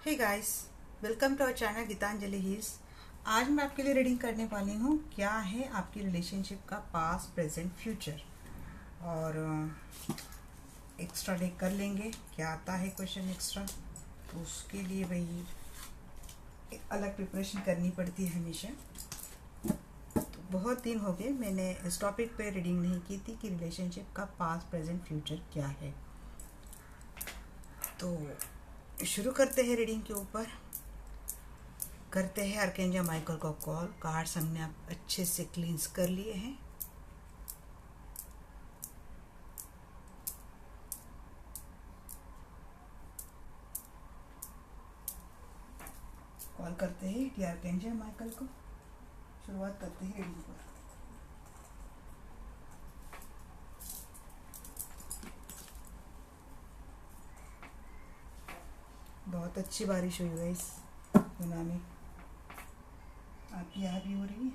Hey guys, welcome to our channel Gitanjali heals. आज मैं आपके लिए रीडिंग करने वाली हूँ क्या है आपकी रिलेशनशिप का पास्ट प्रेजेंट फ्यूचर। और एक्स्ट्रा डे कर लेंगे क्या आता है क्वेश्चन एक्स्ट्रा, तो उसके लिए भाई एक अलग प्रिपरेशन करनी पड़ती है हमेशा। तो बहुत दिन हो गए मैंने इस टॉपिक पे रीडिंग नहीं की थी कि रिलेशनशिप का पास्ट प्रेजेंट फ्यूचर क्या है। तो शुरू करते हैं रीडिंग के ऊपर। करते हैं आर्कएंजल माइकल को कॉल। कार्ड्स हमने आप अच्छे से क्लींस कर लिए हैं। कॉल करते हैं डी आर्कएंजल माइकल को। शुरुआत करते हैं रीडिंग पर। बहुत अच्छी बारिश हुई है इस गुना में। आपकी यहाँ भी हो रही है।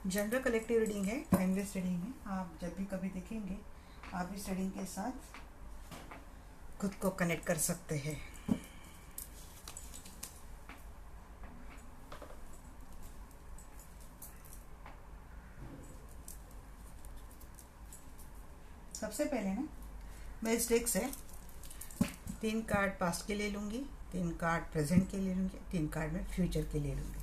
जनरल कलेक्टिव रीडिंग है, टाइमलेस रीडिंग है। आप जब भी कभी देखेंगे आप इस रीडिंग के साथ खुद को कनेक्ट कर सकते हैं। सबसे पहले ना मैं इस डेक से 3 कार्ड पास्ट के लिए लूँगी, 3 कार्ड प्रेजेंट के लिए लूँगी, 3 कार्ड मैं फ्यूचर के लिए लूँगी।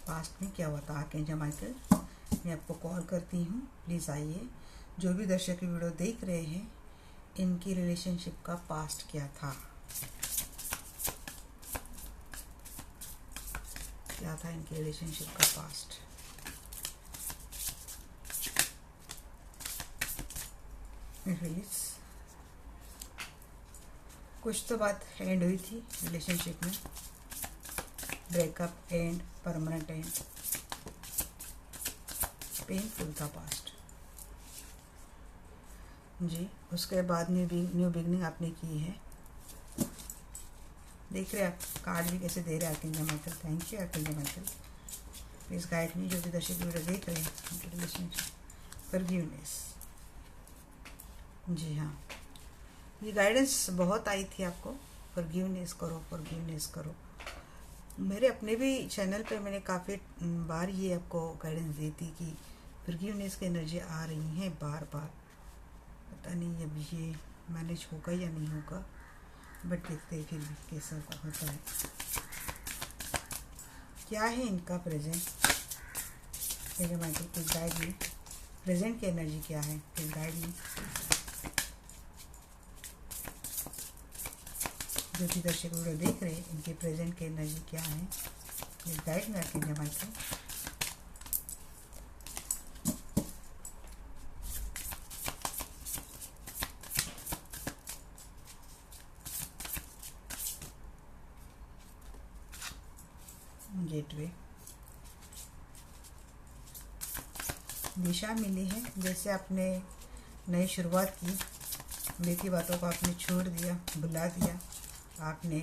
पास्ट में क्या हुआ था आर्कएंजल माइकल, मैं आपको कॉल करती हूँ। प्लीज़ आइए। जो भी दर्शक वीडियो देख रहे हैं इनकी रिलेशनशिप का पास्ट क्या था, क्या था इनकी रिलेशनशिप का पास्ट। रिलीज कुछ तो बात एंड हुई थी रिलेशनशिप में, breakup and, permanent and, painful था पास्ट जी। उसके बाद न्यू बिगनिंग आपने की है। देख रहे हैं आप कार्ड भी कैसे दे रहे हैं archangel Michael. Thank you archangel Michael. Please guide me. जो भी दर्शक वीडियो देख रहे हैं रिलेशनशिप, फॉरगिवनेस। जी हाँ, ये गाइडेंस बहुत आई थी आपको, फॉरगिवनेस करो, फॉरगिवनेस करो। मेरे अपने भी चैनल पे मैंने काफ़ी बार ये आपको गाइडेंस दी थी कि फॉरगिवनेस की एनर्जी आ रही है बार बार। पता नहीं अब ये मैनेज होगा या नहीं होगा, बट देखते हैं फिर भी कैसा होता है। क्या है इनका प्रेजेंट, मेरे Michael please guide me. Present की एनर्जी क्या है, प्लीज गाइड मी। जो भी दर्शक वीडियो देख रहे हैं इनके प्रेजेंट की एनर्जी क्या है, please guide me archangel Michael. Gateway दिशा मिली है। जैसे आपने नई शुरुआत की, बीती बातों को आपने छोड़ दिया, भुला दिया, आपने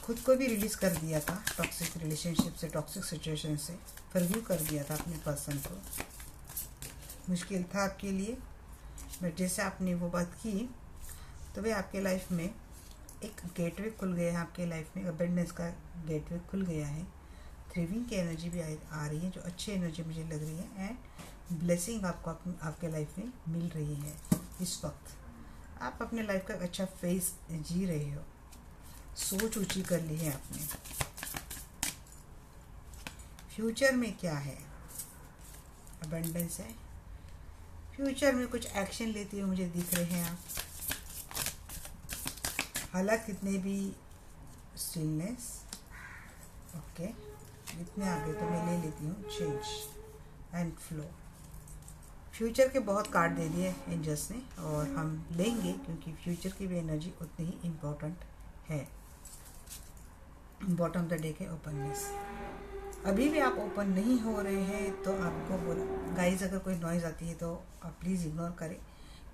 खुद को भी रिलीज़ कर दिया था टॉक्सिक रिलेशनशिप से, टॉक्सिक सिचुएशन से फॉरगिव कर दिया था अपने पर्सन को। मुश्किल था आपके लिए, बट जैसे आपने वो बात की तो वे आपके लाइफ में एक गेटवे खुल गया है। आपके लाइफ में अबंडेंस का गेटवे खुल गया है। थ्रिविंग की एनर्जी भी आ रही है, जो अच्छी एनर्जी मुझे लग रही है। एंड ब्लेसिंग आपको आपके लाइफ में मिल रही है। इस वक्त आप अपने लाइफ का अच्छा फेज जी रहे हो। सोच ऊंची कर ली है आपने। फ्यूचर में क्या है, अबंडेंस है। फ्यूचर में कुछ एक्शन लेते हुए मुझे दिख रहे हैं आप। हालात कितने भी, स्टिलनेस। ओके, इतने आगे तो मैं ले लेती हूँ चेंज एंड फ्लो। फ्यूचर के बहुत कार्ड दे दिए एंजल्स ने और हम लेंगे क्योंकि फ्यूचर की भी एनर्जी उतनी ही इम्पोर्टेंट है। बॉटम ऑफ द डे के ओपननेस। अभी भी आप ओपन नहीं हो रहे हैं तो आपको बोला गाइस, अगर कोई नॉइज़ आती है तो आप प्लीज़ इग्नोर करें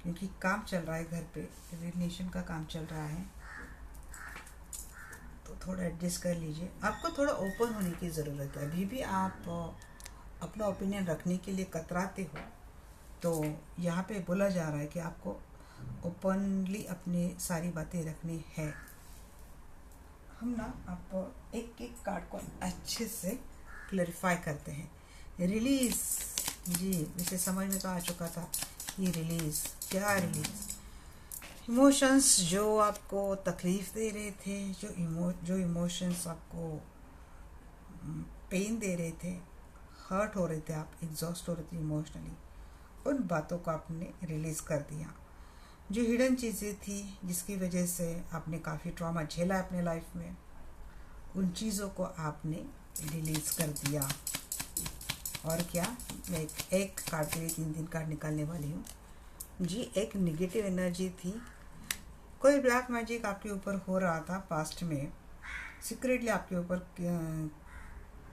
क्योंकि काम चल रहा है घर पे, रिलेशन का काम चल रहा है, तो थोड़ा एडजस्ट कर लीजिए। आपको थोड़ा ओपन होने की ज़रूरत है। अभी भी आप अपना ओपिनियन रखने के लिए कतराते हो तो यहाँ पे बोला जा रहा है कि आपको ओपनली अपनी सारी बातें रखनी है। हम ना आपको एक एक कार्ड को अच्छे से क्लैरिफाई करते हैं। रिलीज, जी इसे समझ में तो आ चुका था कि रिलीज क्या, रिलीज इमोशंस जो आपको तकलीफ दे रहे थे, जो इमोशंस आपको पेन दे रहे थे, हर्ट हो रहे थे, आप एग्जॉस्ट हो रहे थे इमोशनली, उन बातों को आपने रिलीज़ कर दिया। जो हिडन चीज़ें थी जिसकी वजह से आपने काफ़ी ट्रॉमा झेला अपने लाइफ में, उन चीज़ों को आपने रिलीज़ कर दिया। और क्या, मैं एक कार्ड के लिए 3 कार्ड निकालने वाली हूँ जी। एक निगेटिव एनर्जी थी, कोई ब्लैक मैजिक आपके ऊपर हो रहा था पास्ट में, सीक्रेटली आपके ऊपर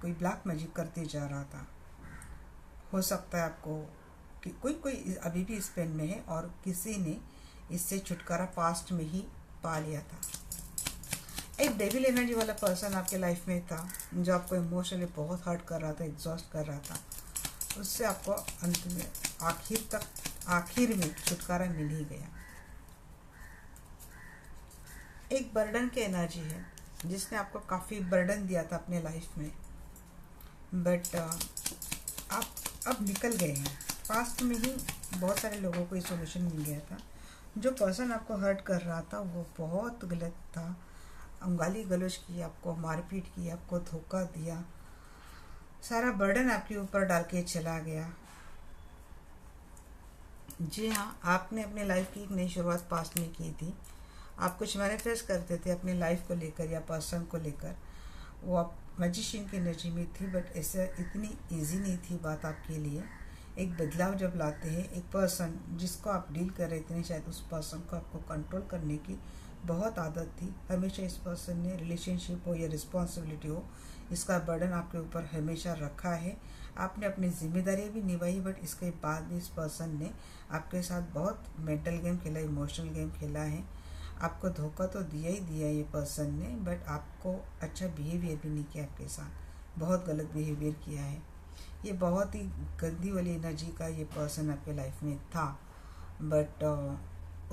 कोई ब्लैक मैजिक करते जा रहा था। हो सकता है आपको कि कोई अभी भी इस पेन में है और किसी ने इससे छुटकारा पास्ट में ही पा लिया था। एक डेविल एनर्जी वाला पर्सन आपके लाइफ में था जो आपको इमोशनली बहुत हर्ट कर रहा था, एग्जॉस्ट कर रहा था। उससे आपको अंत में आखिर में छुटकारा मिल ही गया। एक बर्डन की एनर्जी है जिसने आपको काफ़ी बर्डन दिया था अपने लाइफ में, बट आप अब निकल गए हैं। पास्ट में ही बहुत सारे लोगों को ये सोल्यूशन मिल गया था। जो पर्सन आपको हर्ट कर रहा था वो बहुत गलत था, गाली गलौज की, आपको मारपीट की, आपको धोखा दिया, सारा बर्डन आपके ऊपर डाल के चला गया। जी हाँ, आपने अपने लाइफ की एक नई शुरुआत पास्ट में की थी। आप कुछ मैनिफेस्ट करते थे अपने लाइफ को लेकर या पर्सन को लेकर, वो आप मैजिशियन की एनर्जी में थी, बट ऐसा इतनी इजी नहीं थी बात आपके लिए। एक बदलाव जब लाते हैं, एक पर्सन जिसको आप डील कर रहे थे, शायद उस पर्सन को आपको कंट्रोल करने की बहुत आदत थी। हमेशा इस पर्सन ने, रिलेशनशिप हो या रिस्पॉन्सिबिलिटी हो, इसका बर्डन आपके ऊपर हमेशा रखा है। आपने अपनी जिम्मेदारी भी निभाई, बट इसके बाद भी इस पर्सन ने आपके साथ बहुत मेंटल गेम खेला, इमोशनल गेम खेला है। आपको धोखा तो दिया ही दिया ये पर्सन ने, बट आपको अच्छा बिहेवियर भी नहीं किया आपके साथ, बहुत गलत बिहेवियर किया है। ये बहुत ही गंदी वाली एनर्जी का ये पर्सन आपके लाइफ में था, बट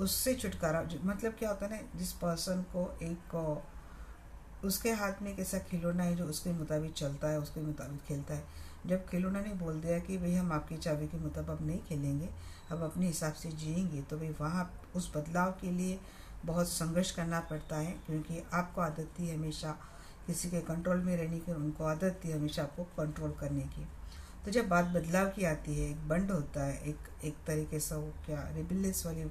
उससे छुटकारा, मतलब क्या होता है ना, जिस पर्सन को एक उसके हाथ में एक ऐसा खिलौना है जो उसके मुताबिक चलता है, उसके मुताबिक खेलता है। जब खिलौना ने बोल दिया कि भाई हम आपकी चाबी के मुताबिक अब नहीं खेलेंगे, अब अपने हिसाब से जिएंगे, तो भाई वहाँ उस बदलाव के लिए बहुत संघर्ष करना पड़ता है, क्योंकि आपको आदत थी हमेशा किसी के कंट्रोल में रहने की, उनको आदत थी हमेशा आपको कंट्रोल करने की। तो जब बात बदलाव की आती है, एक बंड होता है, एक तरीके से वो क्या रिबिलियस वाली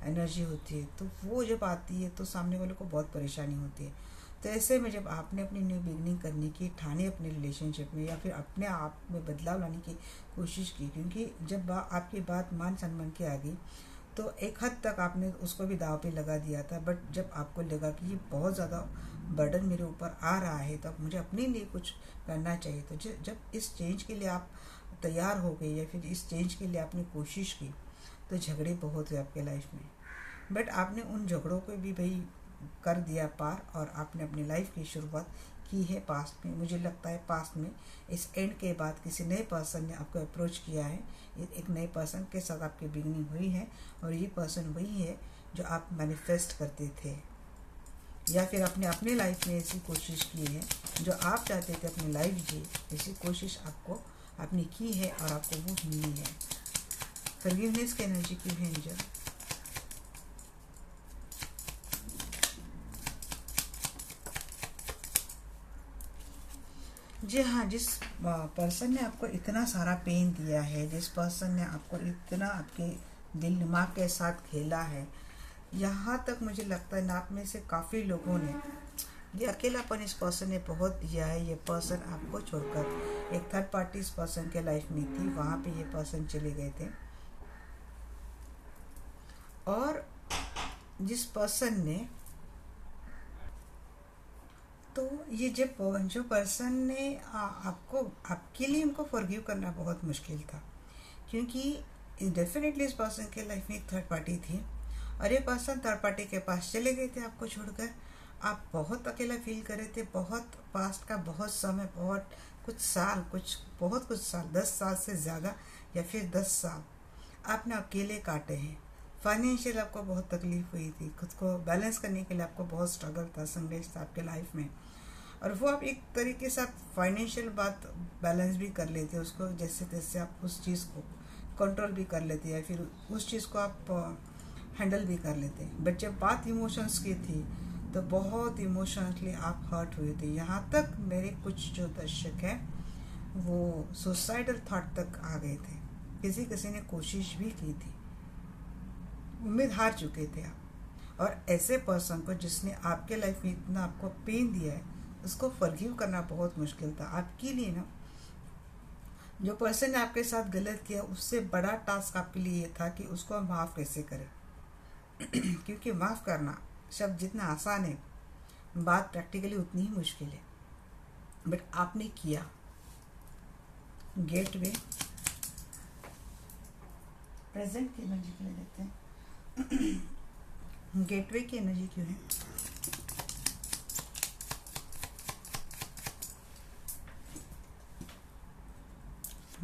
एनर्जी होती है, तो वो जब आती है तो सामने वाले को बहुत परेशानी होती है। तो ऐसे में जब आपने अपनी न्यू बिगनिंग करने की ठाने अपने रिलेशनशिप में, या फिर अपने आप में बदलाव लाने की कोशिश की, क्योंकि जब आपकी बात मान सम्मान की आ गई तो एक हद तक आपने उसको भी दाव पे लगा दिया था। बट जब आपको लगा कि ये बहुत ज़्यादा बर्डन मेरे ऊपर आ रहा है, तो अब मुझे अपने लिए कुछ करना चाहिए। तो जब इस चेंज के लिए आप तैयार हो गए, या फिर इस चेंज के लिए आपने कोशिश की, तो झगड़े बहुत हुए आपके लाइफ में, बट आपने उन झगड़ों को भी भाई कर दिया पार, और आपने अपनी लाइफ की शुरुआत की है पास्ट में। मुझे लगता है पास्ट में इस एंड के बाद किसी नए पर्सन ने आपको अप्रोच किया है, एक नए पर्सन के साथ आपकी बिगनिंग हुई है, और ये पर्सन वही है जो आप मैनिफेस्ट करते थे, या फिर आपने अपने लाइफ में ऐसी कोशिश की है जो आप चाहते थे अपनी लाइफ जी, ऐसी कोशिश आपने की है और आपको वो मिली है। फॉरगिवनेस की एनर्जी की भी एंजल, जी हाँ, जिस पर्सन ने आपको इतना सारा पेन दिया है, जिस पर्सन ने आपको इतना आपके दिल दिमाग के साथ खेला है, यहाँ तक मुझे लगता है ना, आप में से काफ़ी लोगों ने ये अकेलापन इस पर्सन ने बहुत दिया है। ये पर्सन आपको छोड़कर एक थर्ड पार्टी इस पर्सन के लाइफ में थी, वहाँ पे ये पर्सन चले गए थे, और जिस पर्सन ने, तो ये जो पर्सन ने आपके लिए उनको फॉरगिव करना बहुत मुश्किल था, क्योंकि डेफिनेटली इस पर्सन के लाइफ में एक थर्ड पार्टी थी, और ये पर्सन थर्ड पार्टी के पास चले गए थे आपको छोड़कर। आप बहुत अकेला फील कर रहे थे, बहुत पास्ट का बहुत समय, बहुत कुछ साल 10 साल से ज़्यादा, या फिर 10 साल आपने अकेले काटे हैं। फाइनेंशियल आपको बहुत तकलीफ हुई थी, खुद को बैलेंस करने के लिए आपको बहुत स्ट्रगल था, संघर्ष था आपके लाइफ में। और वो आप एक तरीके से आप फाइनेंशियल बात बैलेंस भी कर लेते हैं, उसको जैसे तैसे आप उस चीज़ को कंट्रोल भी कर लेते हैं, फिर उस चीज़ को आप हैंडल भी कर लेते हैं। बट जब बात इमोशंस की थी तो बहुत इमोशनली आप हर्ट हुए थे। यहाँ तक मेरे कुछ जो दर्शक हैं वो सुसाइडल थॉट तक आ गए थे, किसी किसी ने कोशिश भी की थी, उम्मीद हार चुके थे आप। और ऐसे पर्सन को जिसने आपके लाइफ में इतना आपको पेन दिया है, उसको फॉरगिव करना बहुत मुश्किल था आपके लिए ना। जो पर्सन ने आपके साथ गलत किया, उससे बड़ा टास्क आपके लिए ये था कि उसको हम माफ़ कैसे करें। क्योंकि माफ़ करना शब्द जितना आसान है, बात प्रैक्टिकली उतनी ही मुश्किल है। बट आपने किया। गेटवे प्रेजेंट की एनर्जी के लिए देखते हैं। गेटवे की एनर्जी क्यों है?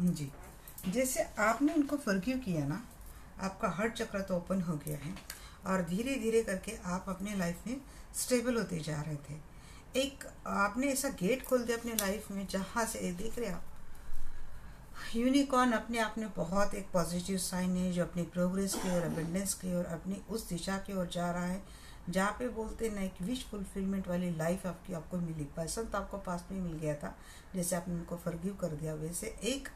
जी, जैसे आपने इनको फॉरगिव किया ना, आपका हार्ट चक्र तो ओपन हो गया है और धीरे धीरे करके आप अपने लाइफ में स्टेबल होते जा रहे थे। एक आपने ऐसा गेट खोल दिया अपने लाइफ में जहाँ से देख रहे आप यूनिकॉर्न अपने आप में बहुत एक पॉजिटिव साइन है, जो अपनी प्रोग्रेस की और अबेंडेंस की और अपनी उस दिशा की ओर जा रहा है जहाँ पे बोलते ना एक विश फुलफिलमेंट वाली लाइफ आपको मिली। पर्सन तो आपको पास में मिल गया था, जैसे आपने उनको फॉरगिव कर दिया, वैसे एक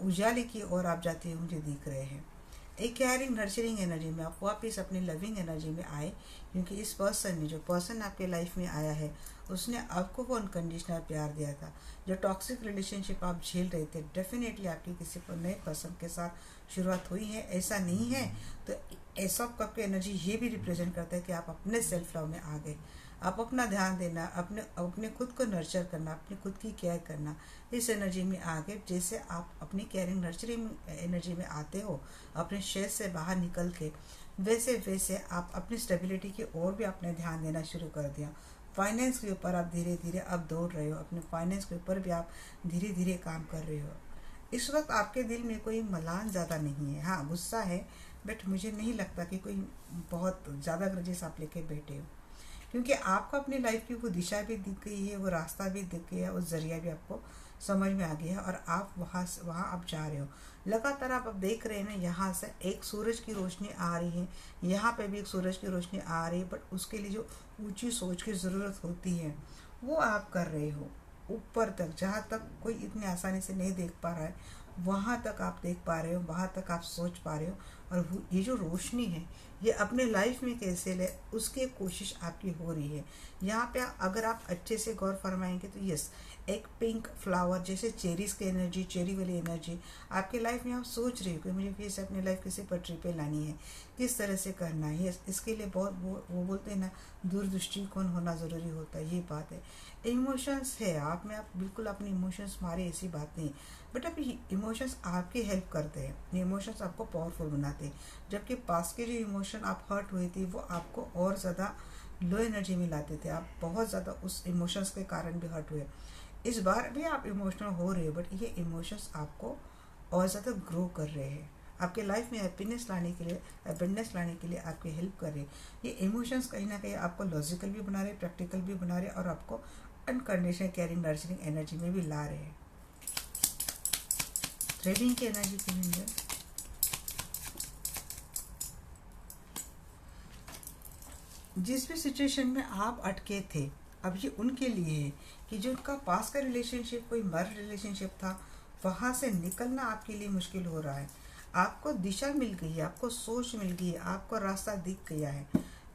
उजाले की ओर आप जाते हुए मुझे दिख रहे हैं। एक केयरिंग नर्चरिंग एनर्जी में आप वापस अपनी लविंग एनर्जी में आए, क्योंकि इस पर्सन ने, जो पर्सन आपके लाइफ में आया है, उसने आपको वो अनकंडीशनल प्यार दिया था। जो टॉक्सिक रिलेशनशिप आप झेल रहे थे, डेफिनेटली आपकी किसी पर नए पर्सन के साथ शुरुआत हुई है, ऐसा नहीं है। तो ऐसा आपकी एनर्जी ये भी रिप्रेजेंट करता है कि आप अपने सेल्फ लव में आ गए। आप अपना ध्यान देना, अपने खुद को नर्चर करना, अपनी खुद की केयर करना, इस एनर्जी में आ गए। जैसे आप अपनी केयरिंग नर्चरिंग एनर्जी में आते हो अपने शेड से बाहर निकल के, वैसे वैसे आप अपनी स्टेबिलिटी की ओर भी आपने ध्यान देना शुरू कर दिया। फाइनेंस के ऊपर आप धीरे धीरे अब दौड़ रहे हो, अपने फाइनेंस के ऊपर भी आप धीरे धीरे काम कर रहे हो। इस वक्त आपके दिल में कोई मलान ज़्यादा नहीं है। हाँ, गुस्सा है, बट मुझे नहीं लगता कि कोई बहुत ज़्यादा ग्रजेस आप लेके बैठे हो, क्योंकि आपको अपनी लाइफ की वो दिशा भी दिख गई है, वो रास्ता भी दिख गया है, उस जरिया भी आपको समझ में आ गया है और आप वहाँ आप जा रहे हो। लगातार आप अब देख रहे हैं ना, यहाँ से एक सूरज की रोशनी आ रही है, यहाँ पे भी एक सूरज की रोशनी आ रही है, बट उसके लिए जो ऊंची सोच की ज़रूरत होती है वो आप कर रहे हो। ऊपर तक, जहाँ तक कोई इतनी आसानी से नहीं देख पा रहा है, वहाँ तक आप देख पा रहे हो, वहाँ तक आप सोच पा रहे हो। और ये जो रोशनी है, ये अपने लाइफ में कैसे ले, उसकी कोशिश आपकी हो रही है। यहाँ पे अगर आप अच्छे से गौर फरमाएंगे तो यस, एक पिंक फ्लावर जैसे चेरीज की एनर्जी, चेरी वाली एनर्जी आपके लाइफ में आप सोच रहे हो कि मुझे फिर से अपनी लाइफ किसी पटरी पे लानी है, किस तरह से करना है। इसके लिए बहुत वो बोलते हैं ना, दूरदृष्टिकोण होना ज़रूरी होता है, ये बात है। इमोशंस है आप में, आप बिल्कुल अपने इमोशंस मारे, ऐसी बात नहीं। बट अब इमोशंस आपकी हेल्प करते हैं, इमोशंस आपको पावरफुल बनाते हैं। जबकि पास के जो इमोशन आप हर्ट हुए थे, वो आपको और ज़्यादा लो एनर्जी में लाते थे, आप बहुत ज़्यादा उस इमोशंस के कारण भी हर्ट हुए। इस बार भी आप इमोशनल हो रहे हो, बट ये इमोशंस आपको और ज़्यादा ग्रो कर रहे हैं, आपके लाइफ में हैप्पीनेस लाने के लिए, अबेंडेंस लाने के लिए आपकी हेल्प कर रहे हैं। ये इमोशंस कहीं ना कहीं आपको लॉजिकल भी बना रहे, प्रैक्टिकल भी बना रहे, और आपको अनकंडीशनल केयरिंग नर्चरिंग एनर्जी में भी ला रहे हैं। थ्रेडिंग की एनर्जी के लिए जिस भी सिचुएशन में आप अटके थे, अब ये उनके लिए है कि जो उनका पास का रिलेशनशिप कोई मर्ज रिलेशनशिप था, वहाँ से निकलना आपके लिए मुश्किल हो रहा है। आपको दिशा मिल गई है, आपको सोच मिल गई है, आपको रास्ता दिख गया है,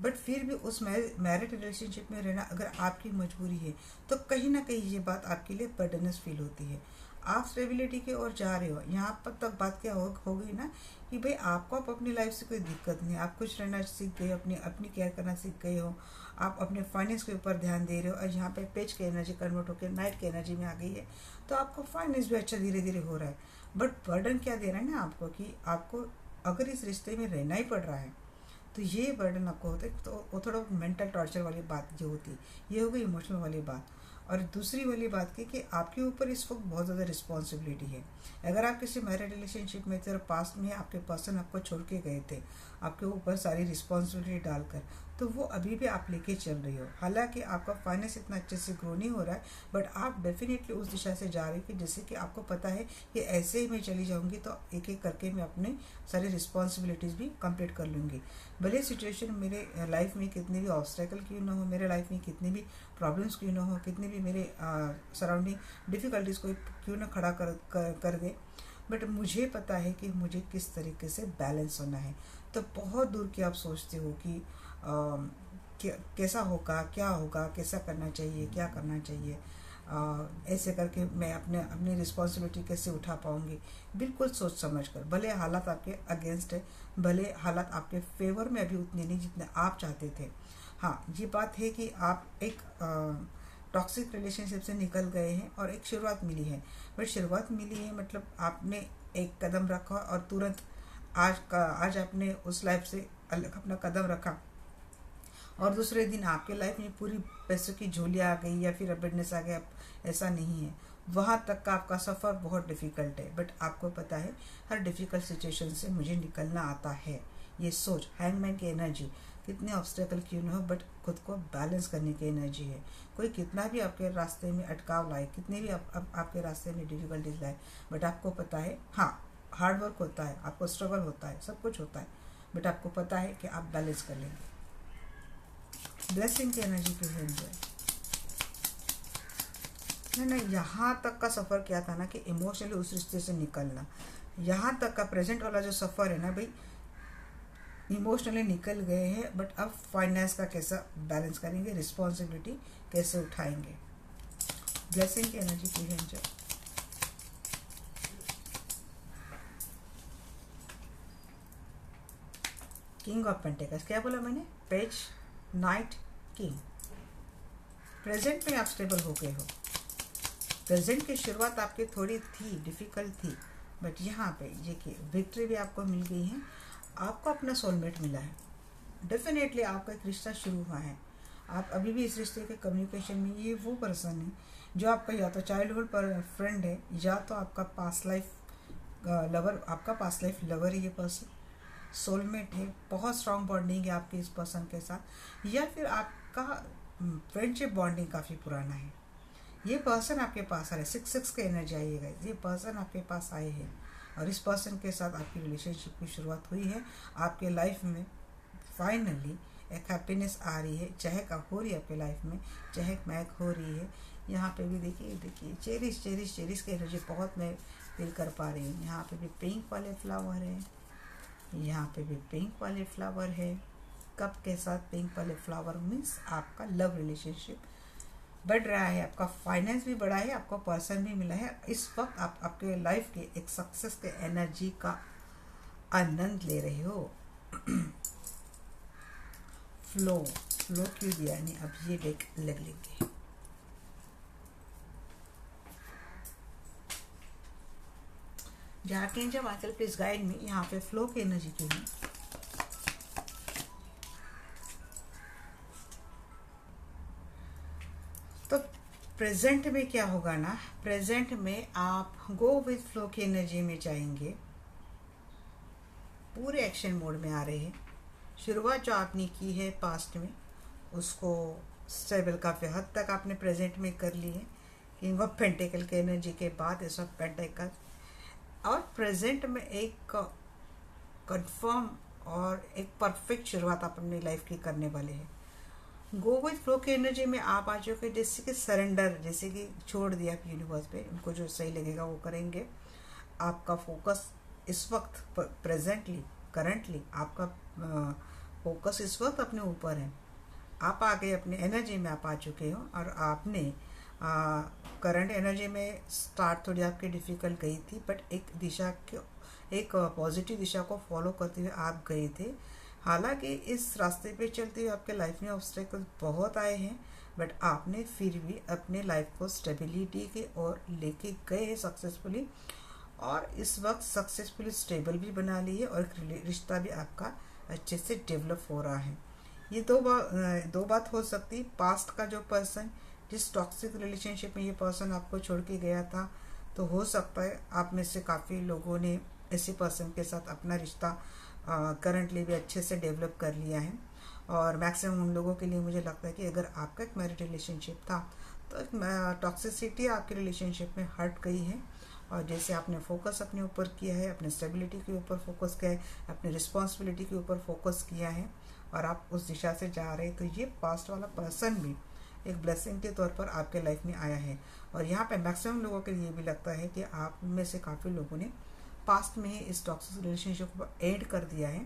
बट फिर भी उस मैरिड रिलेशनशिप में रहना अगर आपकी मजबूरी है, तो कहीं ना कहीं ये बात आपके लिए बर्डनस फील होती है। आप स्टेबिलिटी की ओर जा रहे हो, यहाँ पर तक बात क्या हो गई ना कि भाई आपको अब अपनी लाइफ से कोई दिक्कत नहीं, आप कुछ रहना सीख गए, अपनी केयर करना सीख गए हो, आप अपने फाइनेंस के ऊपर ध्यान दे रहे हो, और यहाँ पे पेज की एनर्जी कन्वर्ट होकर नाइट की एनर्जी में आ गई है, तो आपका फाइनेंस भी अच्छा धीरे धीरे हो रहा है। बट बर्डन क्या दे रहा है ना आपको, कि आपको अगर इस रिश्ते में रहना ही पड़ रहा है, तो ये बर्डन आपको होता है, तो वो थोड़ा मेंटल टॉर्चर वाली बात जो होती है, ये हो गई इमोशनल वाली बात। और दूसरी वाली बात की कि आपके ऊपर इस वक्त बहुत ज़्यादा रिस्पॉन्सिबिलिटी है। अगर आप किसी मैरिड रिलेशनशिप में थे और पास्ट में आपके पर्सन आपको छोड़ के गए थे आपके ऊपर सारी रिस्पॉन्सिबिलिटी डालकर, तो वो अभी भी आप लेके चल रही हो। हालांकि आपका फाइनेंस इतना अच्छे से ग्रो नहीं हो रहा है, बट आप डेफिनेटली उस दिशा से जा रही हो कि जैसे कि आपको पता है कि ऐसे ही मैं चली जाऊंगी तो एक एक करके मैं अपने सारी रिस्पॉन्सिबिलिटीज़ भी कंप्लीट कर लूँगी। भले सिचुएशन मेरे लाइफ में कितनी भी ऑब्स्टेकल क्यों ना हो, मेरे लाइफ में कितनी भी प्रॉब्लम्स क्यों ना हो, कितनी भी मेरे सराउंडिंग डिफ़िकल्टीज़ को क्यों ना खड़ा कर दे, बट मुझे पता है कि मुझे किस तरीके से बैलेंस होना है। तो बहुत दूर की आप सोचते हो कि कैसा होगा, क्या होगा, कैसा करना चाहिए, क्या करना चाहिए, ऐसे करके मैं अपनी रिस्पॉन्सिबिलिटी कैसे उठा पाऊँगी। बिल्कुल सोच समझ कर, भले हालात आपके अगेंस्ट है, भले हालात आपके फेवर में अभी उतने नहीं जितने आप चाहते थे। हाँ, ये बात है कि आप एक टॉक्सिक रिलेशनशिप से निकल गए हैं और एक शुरुआत मिली है। बट शुरुआत मिली है मतलब आपने एक कदम रखा और तुरंत आज आपने उस लाइफ से अलग अपना कदम रखा और दूसरे दिन आपके लाइफ में पूरी पैसों की झोली आ गई या फिर अबेडनेस आ गया, ऐसा नहीं है। वहाँ तक का आपका सफ़र बहुत डिफ़िकल्ट है, बट आपको पता है हर डिफ़िकल्ट सिचुएशन से मुझे निकलना आता है। ये सोच, हैंगमैन की एनर्जी, कितने ऑब्स्टेकल क्यों न हो बट खुद को बैलेंस करने की एनर्जी है। कोई कितना भी आपके रास्ते में अटकाव लाए, कितने भी आपके रास्ते में डिफ़िकल्टीज लाए, बट आपको पता है हाँ, हार्ड वर्क होता है, आपको स्ट्रगल होता है, सब कुछ होता है, बट आपको पता है कि आप बैलेंस कर लेंगे। ब्लेसिंग की एनर्जी की है एंजॉय। मैंने यहाँ तक का सफ़र किया था ना कि इमोशनली उस रिश्ते से निकलना, यहाँ तक का प्रेजेंट वाला जो सफ़र है ना भाई, इमोशनली निकल गए हैं, बट अब फाइनेंस का कैसा बैलेंस करेंगे, रिस्पॉन्सिबिलिटी कैसे उठाएंगे। ब्लेसिंग की एनर्जी की है एंजॉय। किंग ऑफ पेंटिकल्स, क्या बोला मैंने, पेज, नाइट, किंग। प्रेजेंट में आप स्टेबल हो गए हो। प्रेजेंट की शुरुआत आपकी थोड़ी थी, डिफ़िकल्ट थी, बट यहाँ पे देखिए विक्ट्री भी आपको मिल गई है। आपको अपना सोलमेट मिला है, डेफिनेटली आपका एक रिश्ता शुरू हुआ है। आप अभी भी इस रिश्ते के कम्युनिकेशन में, ये वो पर्सन है जो आपका या तो चाइल्डहुड पर फ्रेंड है या तो आपका पास्ट लाइफ लवर, आपका पास्ट लाइफ लवर है ये पर्सन, सोलमेट है, बहुत स्ट्रॉन्ग बॉन्डिंग है आपके इस पर्सन के साथ, या फिर आपका फ्रेंडशिप बॉन्डिंग काफ़ी पुराना है। ये पर्सन आपके पास आ रहा है, 6 की एनर्जी आइएगा, ये पर्सन आपके पास आए हैं और इस पर्सन के साथ आपकी रिलेशनशिप की शुरुआत हुई है। आपके लाइफ में फाइनली एक हैप्पीनेस आ रही है, चहक हो रही है आपके लाइफ में, चहक महक हो रही है। यहाँ पे भी देखिए चेरिश चेरिश चेरिश की एनर्जी बहुत मैं फील कर पा रही हूँ। यहाँ पे भी पिंक वाले फ्लावर है, यहाँ पे भी पिंक वाले फ्लावर है। कप के साथ पिंक वाले फ्लावर मीन्स आपका लव रिलेशनशिप बढ़ रहा है, आपका फाइनेंस भी बढ़ा है, आपको पर्सन भी मिला है। इस वक्त आप आपके लाइफ के एक सक्सेस के एनर्जी का आनंद ले रहे हो। फ्लो क्यों दिया नहीं, अब ये डेक लग लेंगे। जाके जब आकर प्लीज गाइड में, यहाँ पे फ्लो की एनर्जी क्यों है। तो प्रेजेंट में क्या होगा ना, प्रेजेंट में आप गो विथ फ्लो की एनर्जी में जाएंगे, पूरे एक्शन मोड में आ रहे हैं। शुरुआत जो आपने की है पास्ट में उसको स्टेबल काफ़ी हद तक आपने प्रेजेंट में कर ली है। किंग ऑफ पेंटिकल के एनर्जी के बाद एस ऑफ पेंटिकल, और प्रेजेंट में एक कंफर्म और एक परफेक्ट शुरुआत आप अपनी लाइफ की करने वाले हैं। गो विथ फ्लो की एनर्जी में आप आ चुके, जैसे कि सरेंडर, जैसे कि छोड़ दिया आप यूनिवर्स पे, उनको जो सही लगेगा वो करेंगे। आपका फोकस इस वक्त प्रेजेंटली करंटली आपका फोकस इस वक्त अपने ऊपर है। आप आ गए अपने एनर्जी में, आप आ चुके हो और आपने करंट एनर्जी में स्टार्ट थोड़ी आपकी डिफ़िकल्ट गई थी, बट एक पॉजिटिव दिशा को फॉलो करते हुए आप गए थे। हालांकि इस रास्ते पे चलते हुए आपके लाइफ में ऑब्स्टेकल बहुत आए हैं, बट आपने फिर भी अपने लाइफ को स्टेबिलिटी की ओर लेके गए हैं सक्सेसफुली, और इस वक्त सक्सेसफुली स्टेबल भी बना ली है और रिश्ता भी आपका अच्छे से डेवलप हो रहा है। ये दो बात हो सकती, पास्ट का जो पर्सन जिस टॉक्सिक रिलेशनशिप में ये पर्सन आपको छोड़ के गया था, तो हो सकता है आप में से काफ़ी लोगों ने इसी पर्सन के साथ अपना रिश्ता करंटली भी अच्छे से डेवलप कर लिया है। और मैक्सिमम उन लोगों के लिए मुझे लगता है कि अगर आपका एक मैरिड रिलेशनशिप था तो एक टॉक्सिसिटी आपके रिलेशनशिप में हट गई है, और जैसे आपने फोकस अपने ऊपर किया है, अपने स्टेबिलिटी के ऊपर फोकस किया है, अपनी रिस्पॉन्सिबिलिटी के ऊपर फोकस किया है और आप उस दिशा से जा रहे हैं, तो ये पास्ट वाला पर्सन भी एक ब्लेसिंग के तौर पर आपके लाइफ में आया है। और यहाँ पे मैक्सिमम लोगों के लिए भी लगता है कि आप में से काफ़ी लोगों ने पास्ट में ही इस टॉक्सिक रिलेशनशिप को एंड कर दिया है,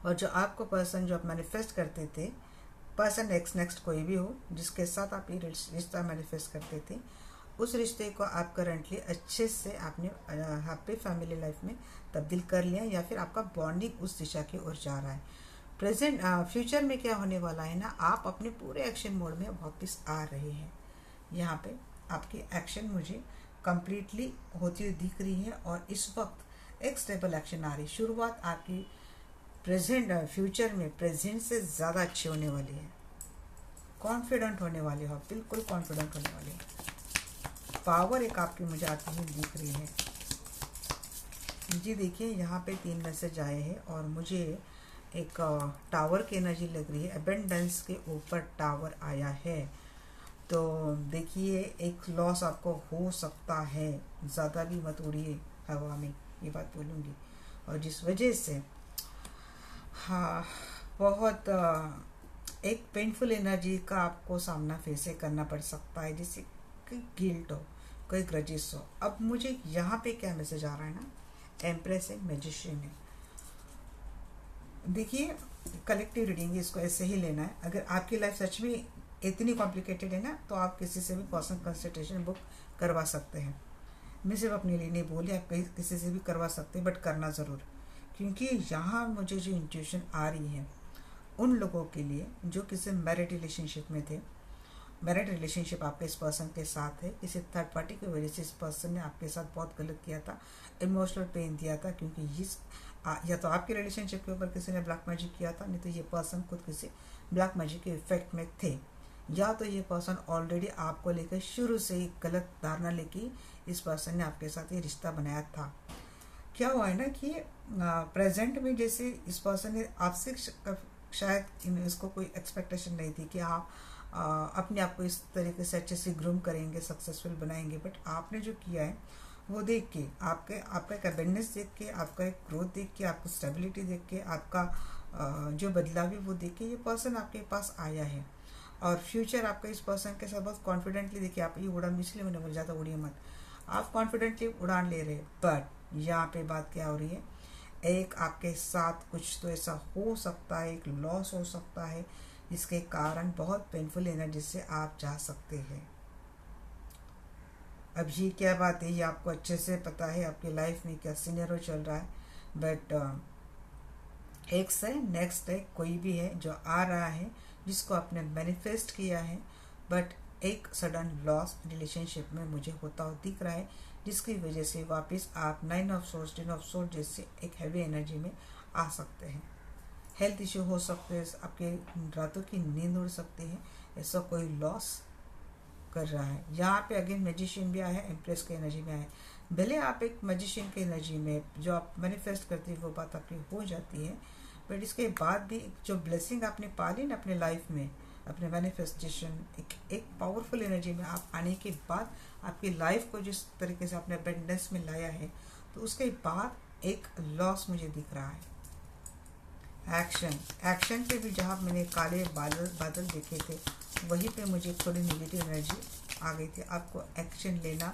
और जो आपको पर्सन जो आप मैनिफेस्ट करते थे, पर्सन नेक्स्ट कोई भी हो जिसके साथ आप ये रिश्ता मैनिफेस्ट करते थे, उस रिश्ते को आप करंटली अच्छे से आपने हैप्पी फैमिली लाइफ में तब्दील कर लिया, या फिर आपका बॉन्डिंग उस दिशा की ओर जा रहा है। प्रेजेंट फ्यूचर में क्या होने वाला है ना, आप अपने पूरे एक्शन मोड में वापस आ रहे हैं। यहाँ पे आपकी एक्शन मुझे कंप्लीटली होती हुई दिख रही है, और इस वक्त एक स्टेबल एक्शन आ रही है। शुरुआत आपकी प्रेजेंट फ्यूचर में प्रेजेंट से ज़्यादा अच्छी होने वाली है। कॉन्फिडेंट होने वाले हो, बिल्कुल कॉन्फिडेंट होने वाले हो। पावर एक आपकी मुझे आती हुई दिख रही है जी। देखिए यहाँ पे 3 मैसेज आए हैं, और मुझे एक टावर की एनर्जी लग रही है। अबेंडेंस के ऊपर टावर आया है, तो देखिए एक लॉस आपको हो सकता है। ज़्यादा भी मत उड़िए हवा में, ये बात बोलूँगी। और जिस वजह से हाँ बहुत एक पेनफुल एनर्जी का आपको सामना फिर से करना पड़ सकता है, जैसे कोई गिल्ट हो, कोई ग्रजेस हो। अब मुझे यहाँ पे क्या मैसेज आ रहा है ना, एम्प्रेस है, मैजिशियन है। देखिए कलेक्टिव रीडिंग है, इसको ऐसे ही लेना है। अगर आपकी लाइफ सच में इतनी कॉम्प्लिकेटेड है ना, तो आप किसी से भी पर्सनल कंसल्टेशन बुक करवा सकते हैं। मैं सिर्फ अपने लिए नहीं बोली, आप किसी से भी करवा सकते हैं, बट करना ज़रूर, क्योंकि यहाँ मुझे जो इंट्यूशन आ रही है उन लोगों के लिए जो किसी मैरिड रिलेशनशिप में थे, मैरिड रिलेशनशिप आपके इस पर्सन के साथ है, किसी थर्ड पार्टी की वजह से इस पर्सन ने आपके साथ बहुत गलत किया था, इमोशनल पेन दिया था, क्योंकि या तो आपके रिलेशनशिप के ऊपर किसी ने ब्लैक मैजिक किया था, नहीं तो ये पर्सन खुद किसी ब्लैक मैजिक के इफेक्ट में थे, या तो ये पर्सन ऑलरेडी आपको लेकर शुरू से ही गलत धारणा लेके इस पर्सन ने आपके साथ ये रिश्ता बनाया था। क्या हुआ है ना कि प्रेजेंट में जैसे इस पर्सन ने आपसे शायद इसको कोई एक्सपेक्टेशन नहीं थी कि आप अपने आप को इस तरीके से अच्छे से ग्रूम करेंगे, सक्सेसफुल बनाएंगे, बट आपने जो किया है वो देख के, आपका एक अबेंडेंस देख के, आपका एक ग्रोथ देख के, आपको स्टेबिलिटी देख के, आपका जो बदलाव है वो देख के ये पर्सन आपके पास आया है। और फ्यूचर आपका इस पर्सन के साथ बहुत कॉन्फिडेंटली, देखिए आप ये उड़ान, इसलिए मैंने बोला ज़्यादा उड़िए मत, आप कॉन्फिडेंटली उड़ान ले रहे हैं। बट यहाँ पे बात क्या हो रही है, एक आपके साथ कुछ तो ऐसा हो सकता है, एक लॉस हो सकता है, जिसके कारण बहुत पेनफुल एनर्जी से आप जा सकते हैं। अब ये क्या बात है, ये आपको अच्छे से पता है आपकी लाइफ में क्या सिनेरियो चल रहा है, बट एक से नेक्स्ट है, कोई भी है जो आ रहा है जिसको आपने मैनिफेस्ट किया है, बट एक सडन लॉस रिलेशनशिप में मुझे होता हुआ दिख रहा है, जिसकी वजह से वापस आप 9 ऑफ सोर्स 10 ऑफ सोर्स जैसे एक हैवी एनर्जी में आ सकते हैं। हेल्थ इश्यू हो सकते हैं, आपके रातों की नींद उड़ सकती है, ऐसा कोई लॉस कर रहा है। यहाँ पे अगेन मैजिशियन भी आया है, एम्प्रेस के एनर्जी में आया है। भले आप एक मैजिशियन के एनर्जी में जो आप मैनिफेस्ट करती है वो बात आपकी हो जाती है, बट इसके बाद भी जो ब्लेसिंग आपने पाली ना अपने लाइफ में, अपने मैनिफेस्टेशन, एक पावरफुल एनर्जी में आप आने के बाद आपकी लाइफ को जिस तरीके से आपने अबेंडेंस में लाया है, तो उसके बाद एक लॉस मुझे दिख रहा है। एक्शन पे भी जहाँ मैंने काले बादल देखे थे, वहीं पे मुझे थोड़ी नेगेटिव एनर्जी आ गई थी। आपको एक्शन लेना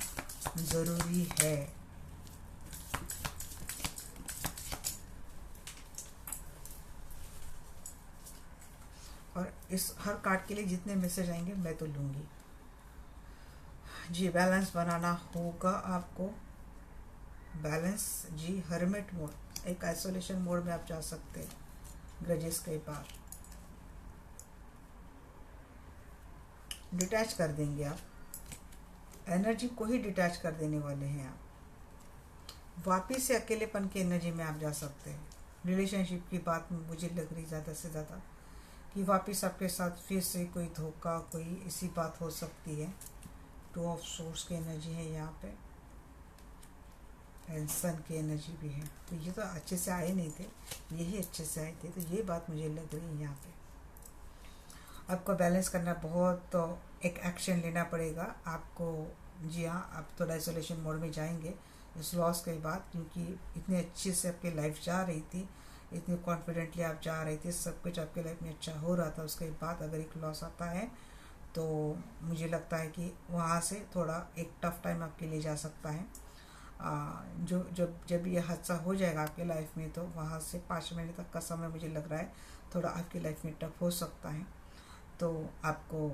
ज़रूरी है। और इस हर कार्ड के लिए जितने मैसेज आएंगे मैं तो लूँगी जी। बैलेंस बनाना होगा आपको, बैलेंस जी। हर्मिट मोड, एक आइसोलेशन मोड में आप जा सकते हैं ग्रजेस के पार, डिटैच कर देंगे आप, एनर्जी को ही डिटैच कर देने वाले हैं आप। वापिस से अकेलेपन की एनर्जी में आप जा सकते हैं। रिलेशनशिप की बात मुझे लग रही ज़्यादा से ज़्यादा कि वापस आपके साथ फिर से कोई धोखा, कोई ऐसी बात हो सकती है। टू ऑफ सोर्स की एनर्जी है यहाँ पे, एंड सन की एनर्जी भी है। तो ये तो अच्छे से आए नहीं थे, यही अच्छे से आए थे। तो ये बात मुझे लग रही है यहाँ पे आपको बैलेंस करना बहुत, तो एक एक्शन लेना पड़ेगा आपको। जी हाँ, आप थोड़ा आइसोलेशन मोड में जाएंगे इस लॉस के बाद, क्योंकि इतने अच्छे से आपकी लाइफ जा रही थी, इतनी कॉन्फिडेंटली आप जा रहे थे, सब कुछ आपके लाइफ में अच्छा हो रहा था। उसके बाद अगर एक लॉस आता है तो मुझे लगता है कि वहाँ से थोड़ा एक टफ टाइम आपके लिए जा सकता है। जो जब ये हादसा हो जाएगा आपके लाइफ में, तो वहाँ से 5 महीने तक का समय मुझे लग रहा है थोड़ा आपकी लाइफ में टफ हो सकता है। तो आपको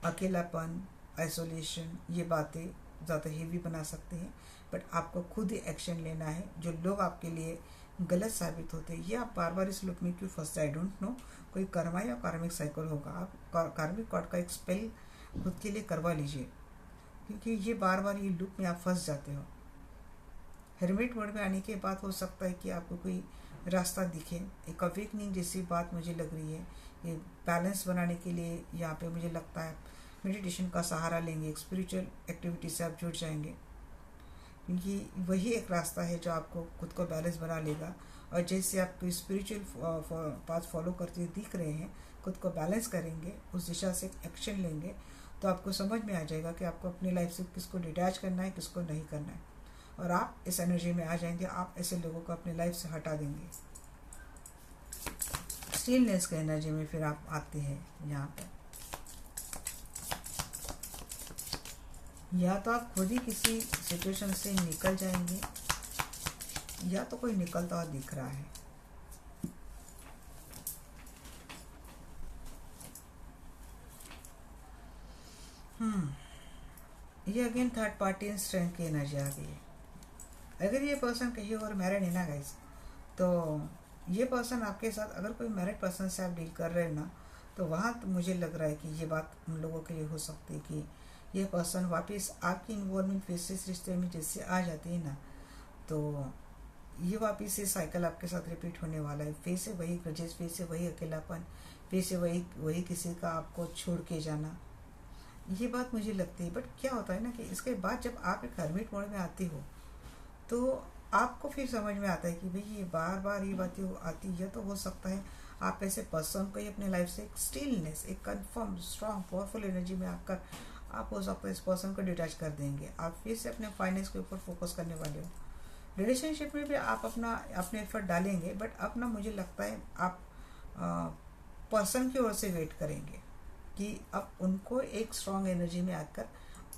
अकेलापन, आइसोलेशन, ये बातें ज़्यादा हेवी बना सकते हैं। बट आपको खुद ही एक्शन लेना है। जो लोग आपके लिए गलत साबित होते हैं, ये आप बार बार इस लूप में क्यों फंसते, आई डोंट नो। कोई कर्मा या कार्मिक साइकिल होगा। आप कार्मिक कॉर्ड का एक स्पेल खुद के लिए करवा लीजिए, क्योंकि ये बार बार ये लूप में आप फंस जाते हो। हेरमिट मोड में आने के बाद हो सकता है कि आपको कोई रास्ता दिखे, एक अवेकनिंग जैसी बात मुझे लग रही है। ये बैलेंस बनाने के लिए यहाँ पे मुझे लगता है मेडिटेशन का सहारा लेंगे, एक स्पिरिचुअल एक्टिविटी से आप जुड़ जाएंगे, क्योंकि वही एक रास्ता है जो आपको खुद को बैलेंस बना लेगा। और जैसे आप कोई स्पिरिचुअल पाथ फॉलो करते हुए दिख रहे हैं, खुद को बैलेंस करेंगे, उस दिशा से एक्शन लेंगे, तो आपको समझ में आ जाएगा कि आपको अपनी लाइफ से किसको डिटैच करना है, किसको नहीं करना है। और आप इस एनर्जी में आ जाएंगे, आप ऐसे लोगों को अपनी लाइफ से हटा देंगे। स्टिलनेस के एनर्जी में फिर आप आते हैं यहाँ पर। या तो आप खुद ही किसी सिचुएशन से निकल जाएंगे, या तो कोई निकलता हुआ दिख रहा है। ये अगेन थर्ड पार्टी स्ट्रेंथ की एनर्जी आ गई है। अगर ये पर्सन कहीं और मैरिड है ना गाइस, तो ये पर्सन आपके साथ, अगर कोई मैरिड पर्सन से आप डील कर रहे हो ना, तो वहाँ तो मुझे लग रहा है कि ये बात उन लोगों के लिए हो सकती है कि ये पर्सन वापस आपकी इन्वॉल्वमेंट फिर से इस रिश्ते में जैसे आ जाती है ना, तो ये वापस ये साइकिल आपके साथ रिपीट होने वाला है। फिर से वही ग्रजेस, फिर से वही अकेलापन, फिर से वही किसी का आपको छोड़ के जाना, ये बात मुझे लगती है। बट क्या होता है ना कि इसके बाद जब आप एक हर्मिट मोड में आती हो, तो आपको फिर समझ में आता है कि भाई ये बार बार ये बातें आती है। तो हो सकता है आप ऐसे पर्सन को ही अपने लाइफ से एक स्टिलनेस, एक कंफर्म स्ट्रांग पावरफुल एनर्जी में आकर आप हो सकता है इस पर्सन को डिटैच कर देंगे। आप फिर से अपने फाइनेंस के ऊपर फोकस करने वाले हो। रिलेशनशिप में भी आप अपने एफर्ट डालेंगे, बट अपना मुझे लगता है आप पर्सन की ओर से वेट करेंगे कि अब उनको एक स्ट्रांग एनर्जी में आकर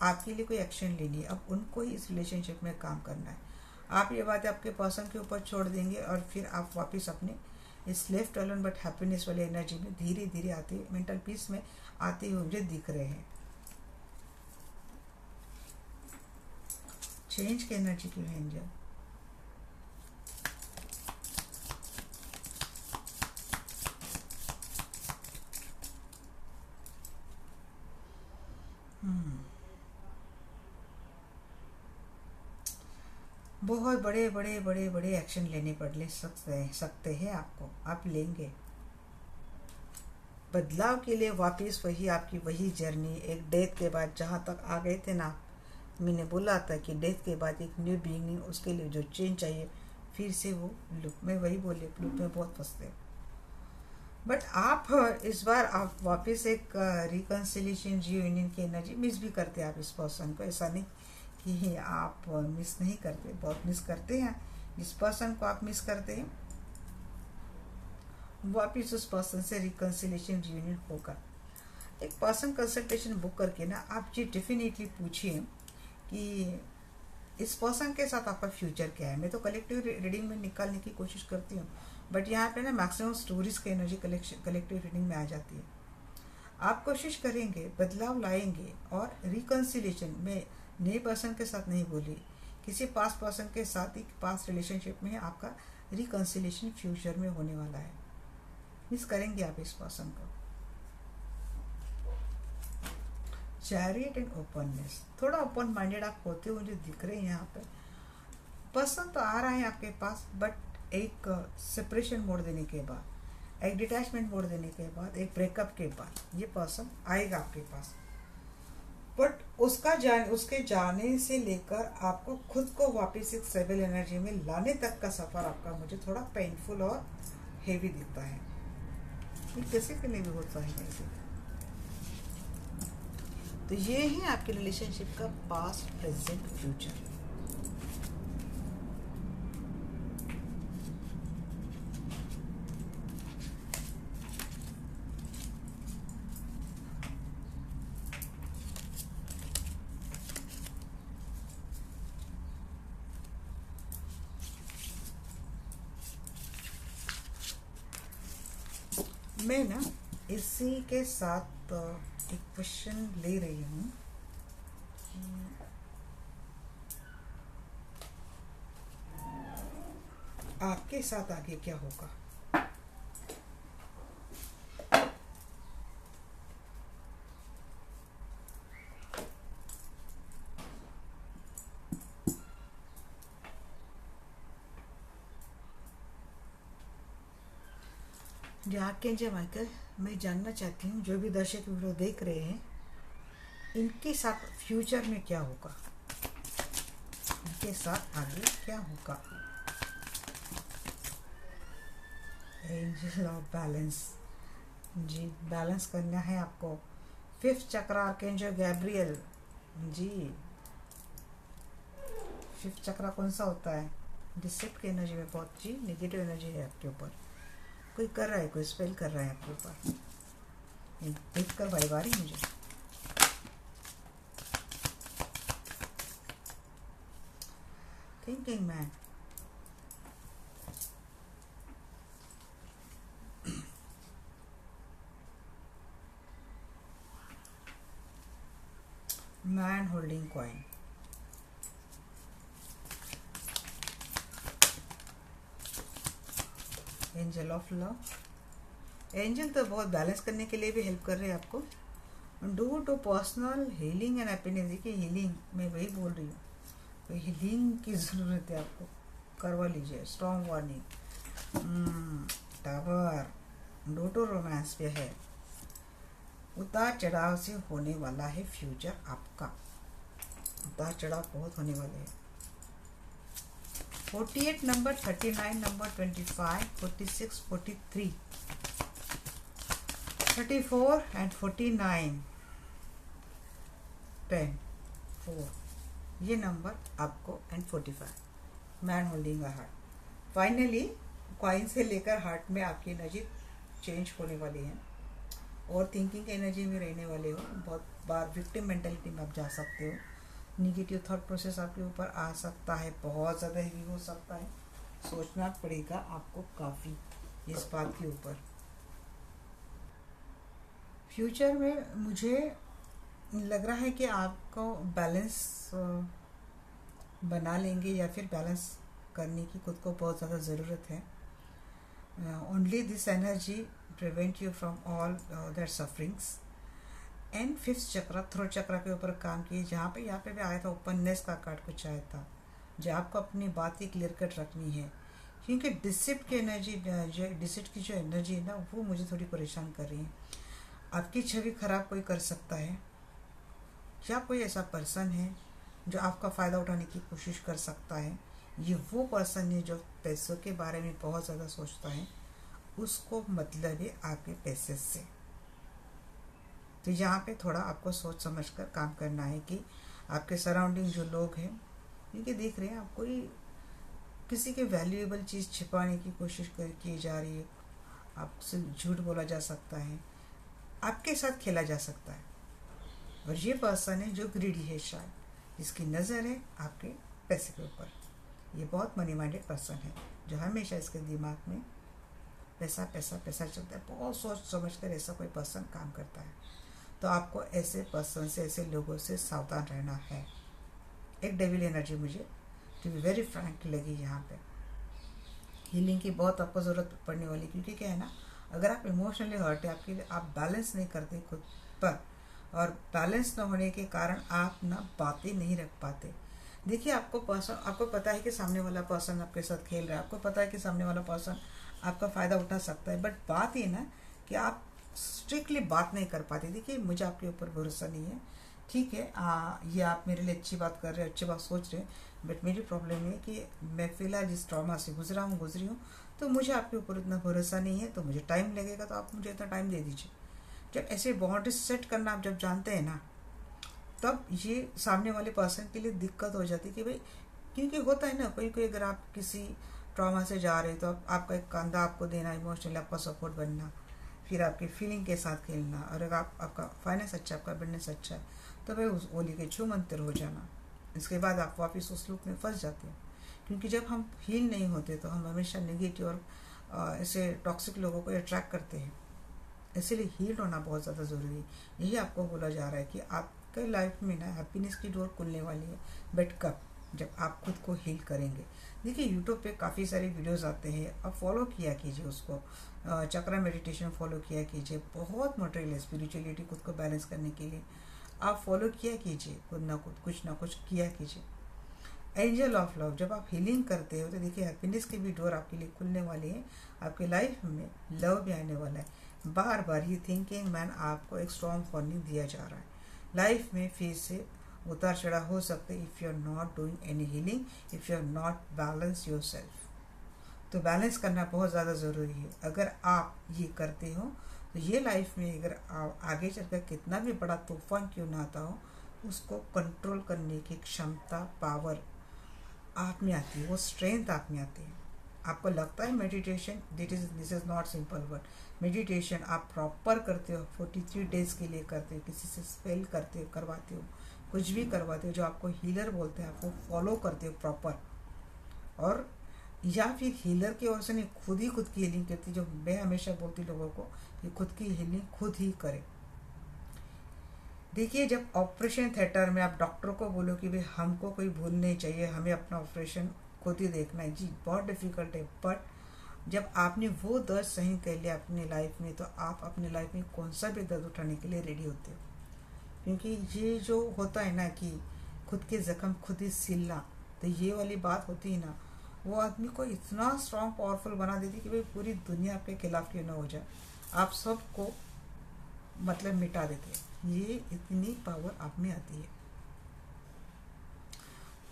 आपके लिए कोई एक्शन लेनी है, अब उनको ही इस रिलेशनशिप में काम करना है। आप ये बात आपके पर्सन के ऊपर छोड़ देंगे और फिर आप वापस अपने इस लेफ्ट अलोन बट हैप्पीनेस वाली एनर्जी में धीरे धीरे आते, मेंटल पीस में आते हुए मुझे दिख रहे हैं। चेंज की एनर्जी की है एंजल। बहुत बड़े बड़े बड़े बड़े एक्शन लेने पड़ सकते हैं आपको, आप लेंगे। बदलाव के लिए वापस वही आपकी वही जर्नी, एक डेथ के बाद जहाँ तक आ गए थे ना, मैंने बोला था कि डेथ के बाद एक न्यू बिगिनिंग, उसके लिए जो चेंज चाहिए, फिर से वो लूप में, वही बोले लूप में बहुत फंसते हैं। बट आप इस बार आप वापस एक रिकन्सिलेशन, रीयूनियन की एनर्जी मिस भी करते हैं आप इस पर्सन को। ऐसा नहीं कि आप मिस नहीं करते, बहुत मिस करते हैं इस पर्सन को, आप मिस करते हैं। वापिस उस पर्सन से रिकन्सिलेशन, रीयूनियन होगा। एक पर्सन कंसल्टेशन बुक करके ना आप ये डेफिनेटली पूछिए कि इस पर्सन के साथ आपका फ्यूचर क्या है। मैं तो कलेक्टिव रीडिंग में निकालने की कोशिश करती हूँ, बट यहाँ पे ना मैक्सिमम स्टोरीज की एनर्जी कलेक्टिव रीडिंग में आ जाती है। आप कोशिश करेंगे, बदलाव लाएंगे, और रिकन्सिलेशन में नए पर्सन के साथ नहीं बोली, किसी पास्ट पर्सन के साथ ही पास्ट रिलेशनशिप में आपका रिकन्सिलेशन फ्यूचर में होने वाला है। मिस करेंगे आप इस पर्सन को। चैरियट एंड ओपननेस, थोड़ा ओपन माइंडेड आप होते हुए जो दिख रहे हैं यहाँ पे। पर्सन तो आ रहा है आपके पास, बट एक सेपरेशन मोड देने के बाद एक डिटैचमेंट मोड देने के बाद, एक ब्रेकअप के बाद ये पर्सन आएगा आपके पास, बट उसके जाने से लेकर आपको खुद को वापस एक स्टेबल एनर्जी में लाने तक का सफ़र आपका मुझे थोड़ा पेनफुल और हेवी दिखता है। ये किसी के लिए भी होता है ऐसे। तो ये है आपके रिलेशनशिप का पास्ट, प्रेजेंट, फ्यूचर। मैं ना इसी के साथ एक क्वेश्चन ले रही हूँ आपके साथ आगे क्या होगा। आर्कएंजल माइकल, मैं जानना चाहती हूँ जो भी दर्शक वीडियो देख रहे हैं, इनके साथ फ्यूचर में क्या होगा, इनके साथ आगे क्या होगा। एंजल ऑफ बैलेंस, जी बैलेंस करना है आपको। 5th चक्र आर्कएंजल गैब्रियल जी। 5th चक्र कौन सा होता है? डिसेप्ट की एनर्जी में बहुत जी नेगेटिव एनर्जी है आपके ऊपर। कोई कर रहा है, कोई स्पेल कर रहा है आपके ऊपर। देख कर वाइब आ रही मुझे। Thinking man, man holding coin, angel of love. Angel तो बहुत बैलेंस करने के लिए भी हेल्प कर रहे हैं आपको। Due to personal healing and happiness. देखिए हीलिंग, मैं वही बोल रही हूँ, तो हीलिंग की ज़रूरत है आपको, करवा लीजिए। Strong warning, tower. Due to romance पे है। उतार चढ़ाव से होने वाला है फ्यूचर आपका, उतार चढ़ाव बहुत होने वाले हैं। 48 नंबर, 39 नंबर, 25, 46, 43, 34 एंड 49, 10, 4, ये नंबर आपको, and 45, man holding a heart. Finally coin से लेकर हार्ट में आपकी एनर्जी चेंज होने वाली है और थिंकिंग की एनर्जी में रहने वाले हो। बहुत बार विक्टिम मेंटेलिटी में आप जा सकते हो। निगेटिव थॉट प्रोसेस आपके ऊपर आ सकता है, बहुत ज़्यादा हेवी हो सकता है। सोचना पड़ेगा आपको काफ़ी इस बात के ऊपर। फ्यूचर में मुझे लग रहा है कि आपको बैलेंस बना लेंगे या फिर बैलेंस करने की खुद को बहुत ज़्यादा ज़रूरत है। Only this energy prevent you from all that sufferings. And 5th चक्र, थ्रोट चक्र के ऊपर काम किए, जहाँ पे यहाँ पे भी आया था ओपननेस का कार्ड कुछ आया था, जो आपको अपनी बातें क्लियर कट रखनी है। क्योंकि डिसिप्ट की एनर्जी, डिसिप्ट की जो एनर्जी है ना, वो मुझे थोड़ी परेशान कर रही है। आपकी छवि खराब कोई कर सकता है, या कोई ऐसा पर्सन है जो आपका फ़ायदा उठाने की कोशिश कर सकता है। ये वो पर्सन है जो पैसों के बारे में बहुत ज़्यादा सोचता है, उसको मतलब है आपके पैसे से। तो यहाँ पे थोड़ा आपको सोच समझ कर काम करना है कि आपके सराउंडिंग जो लोग हैं, क्योंकि देख रहे हैं आप कोई किसी के वैल्यूएबल चीज़ छिपाने की कोशिश की जा रही है, आपसे झूठ बोला जा सकता है, आपके साथ खेला जा सकता है। और ये पर्सन है जो ग्रीडी है, शायद जिसकी नज़र है आपके पैसे के ऊपर। ये बहुत मनी माइंडेड पर्सन है जो हमेशा इसके दिमाग में पैसा पैसा पैसा चलता है। बहुत सोच समझ कर ऐसा कोई पर्सन काम करता है। तो आपको ऐसे पर्सन से, ऐसे लोगों से सावधान रहना है। एक डेविल एनर्जी मुझे टू बी वेरी फ्रैंक लगी यहाँ पे। हीलिंग की बहुत आपको ज़रूरत पड़ने वाली, क्योंकि क्या है ना, अगर आप इमोशनली हर्ट है, आपके लिए आप बैलेंस नहीं करते खुद पर, और बैलेंस न होने के कारण आप ना बातें नहीं रख पाते। देखिए आपको पता है कि सामने वाला पर्सन आपके साथ खेल रहा है, आपको पता है कि सामने वाला पर्सन आपका फ़ायदा उठा सकता है। बट बात ये ना कि आप स्ट्रिक्टली बात नहीं कर पाते। देखिए मुझे आपके ऊपर भरोसा नहीं है, ठीक है, ये आप मेरे लिए अच्छी बात कर रहे हैं, अच्छी बात सोच रहे हैं, बट मेरी प्रॉब्लम है कि मैं फ़िलहाल जिस ट्रॉमा से गुजरी हूँ, तो मुझे आपके ऊपर इतना भरोसा नहीं है, तो मुझे टाइम लगेगा, तो आप मुझे इतना टाइम दे दीजिए। जब ऐसे बाउंड्री सेट करना आप जब जानते हैं ना, तब ये सामने वाले पर्सन के लिए दिक्कत हो जाती है कि भाई, क्योंकि होता है ना, कोई कोई अगर आप किसी ट्रॉमा से जा रहे हो, तो आपका एक कंधा आपको देना, इमोशनली आपका सपोर्ट बनना, फिर आपकी फीलिंग के साथ खेलना, और अगर आपका फाइनेंस अच्छा है, आपका बिजनेस अच्छा है, तो भाई उस ओली के छू मंतर हो जाना। इसके बाद आप वापस उस लूप में फंस जाते हो, क्योंकि जब हम हील नहीं होते तो हम हमेशा नेगेटिव और ऐसे टॉक्सिक लोगों को अट्रैक्ट करते हैं। इसीलिए हील होना बहुत ज़्यादा ज़रूरी है। यही आपको बोला जा रहा है कि आपके लाइफ में ना हैप्पीनेस की डोर खुलने वाली है, बट कब? जब आप खुद को हील करेंगे। देखिए यूट्यूब पे काफ़ी सारे वीडियोस आते हैं, आप फॉलो किया कीजिए उसको, चक्रा मेडिटेशन फॉलो किया कीजिए, बहुत मटेरियल है स्पिरिचुअलिटी खुद को बैलेंस करने के लिए, आप फॉलो किया कीजिए, खुद ना खुद कुछ ना कुछ किया कीजिए। एंजल ऑफ लव, जब आप हीलिंग करते हो तो देखिए हैप्पीनेस की भी डोर आपके लिए खुलने वाली है, आपके लाइफ में लव भी आने वाला है। बार बार ये थिंकिंग मैन आपको एक स्ट्रॉन्ग वार्निंग दिया जा रहा है। लाइफ में फिर से उतार चढ़ाव हो सकते if you are not doing any healing, if you are not balance yourself. तो बैलेंस करना बहुत ज़्यादा ज़रूरी है। अगर आप ये करते हो तो ये लाइफ में अगर आगे चलकर कितना भी बड़ा तूफान क्यों ना आता हो, उसको कंट्रोल करने की क्षमता, पावर आप में आती है, वो स्ट्रेंथ आप में आती है। आपको लगता है meditation this is not simple word. Meditation आप प्रॉपर करते हो, 43 डेज के लिए करते हो, किसी से स्पेल करवाते हो, कुछ भी करवाते हो, जो आपको हीलर बोलते हैं, आपको फॉलो करते हो प्रॉपर, और या फिर हीलर की ओर से नहीं, खुद ही खुद की हीलिंग करती, जो मैं हमेशा बोलती लोगों को कि खुद की हीलिंग खुद ही करें। देखिए जब ऑपरेशन थिएटर में आप डॉक्टर को बोलो कि भाई हमको कोई भूल नहीं चाहिए, हमें अपना ऑपरेशन खुद ही देखना है, जी बहुत डिफ़िकल्ट है, बट जब आपने वो दर्द सही कर लिया अपनी लाइफ में, तो आप अपनी लाइफ में कौन सा भी दर्द उठाने के लिए रेडी होते हो। क्योंकि ये जो होता है ना कि खुद के ज़ख्म खुद ही सिलना, तो ये वाली बात होती है ना, वो आदमी को इतना स्ट्रॉन्ग पावरफुल बना देती है कि भाई पूरी दुनिया आपके खिलाफ क्यों ना हो जाए, आप सबको मतलब मिटा देते हैं। ये इतनी पावर आप में आती है।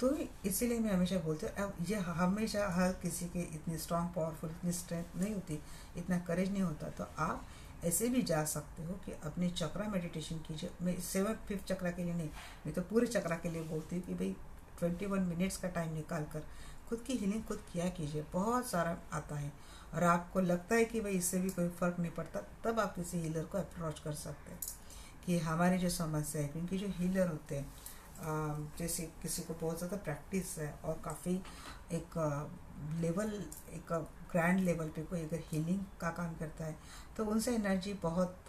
तो इसीलिए मैं हमेशा बोलती हूँ, अब ये हमेशा हर किसी के इतनी स्ट्रॉन्ग पावरफुल, इतनी स्ट्रेंथ नहीं होती, इतना करेज नहीं होता। तो आप ऐसे भी जा सकते हो कि अपने चक्रा मेडिटेशन कीजिए। मैं 7th-5th चक्रा के लिए नहीं, मैं तो पूरे चक्रा के लिए बोलती हूँ कि भाई 21 मिनट्स का टाइम निकाल कर खुद की हीलिंग खुद किया कीजिए, बहुत सारा आता है। और आपको लगता है कि भाई इससे भी कोई फ़र्क नहीं पड़ता, तब आप किसी हीलर को अप्रोच कर सकते हैं कि हमारी जो समस्या है। क्योंकि जो हीलर होते हैं, जैसे किसी को बहुत ज़्यादा प्रैक्टिस है और काफ़ी एक लेवल, एक ग्रैंड लेवल पे कोई अगर हीलिंग का काम करता है, तो उनसे एनर्जी बहुत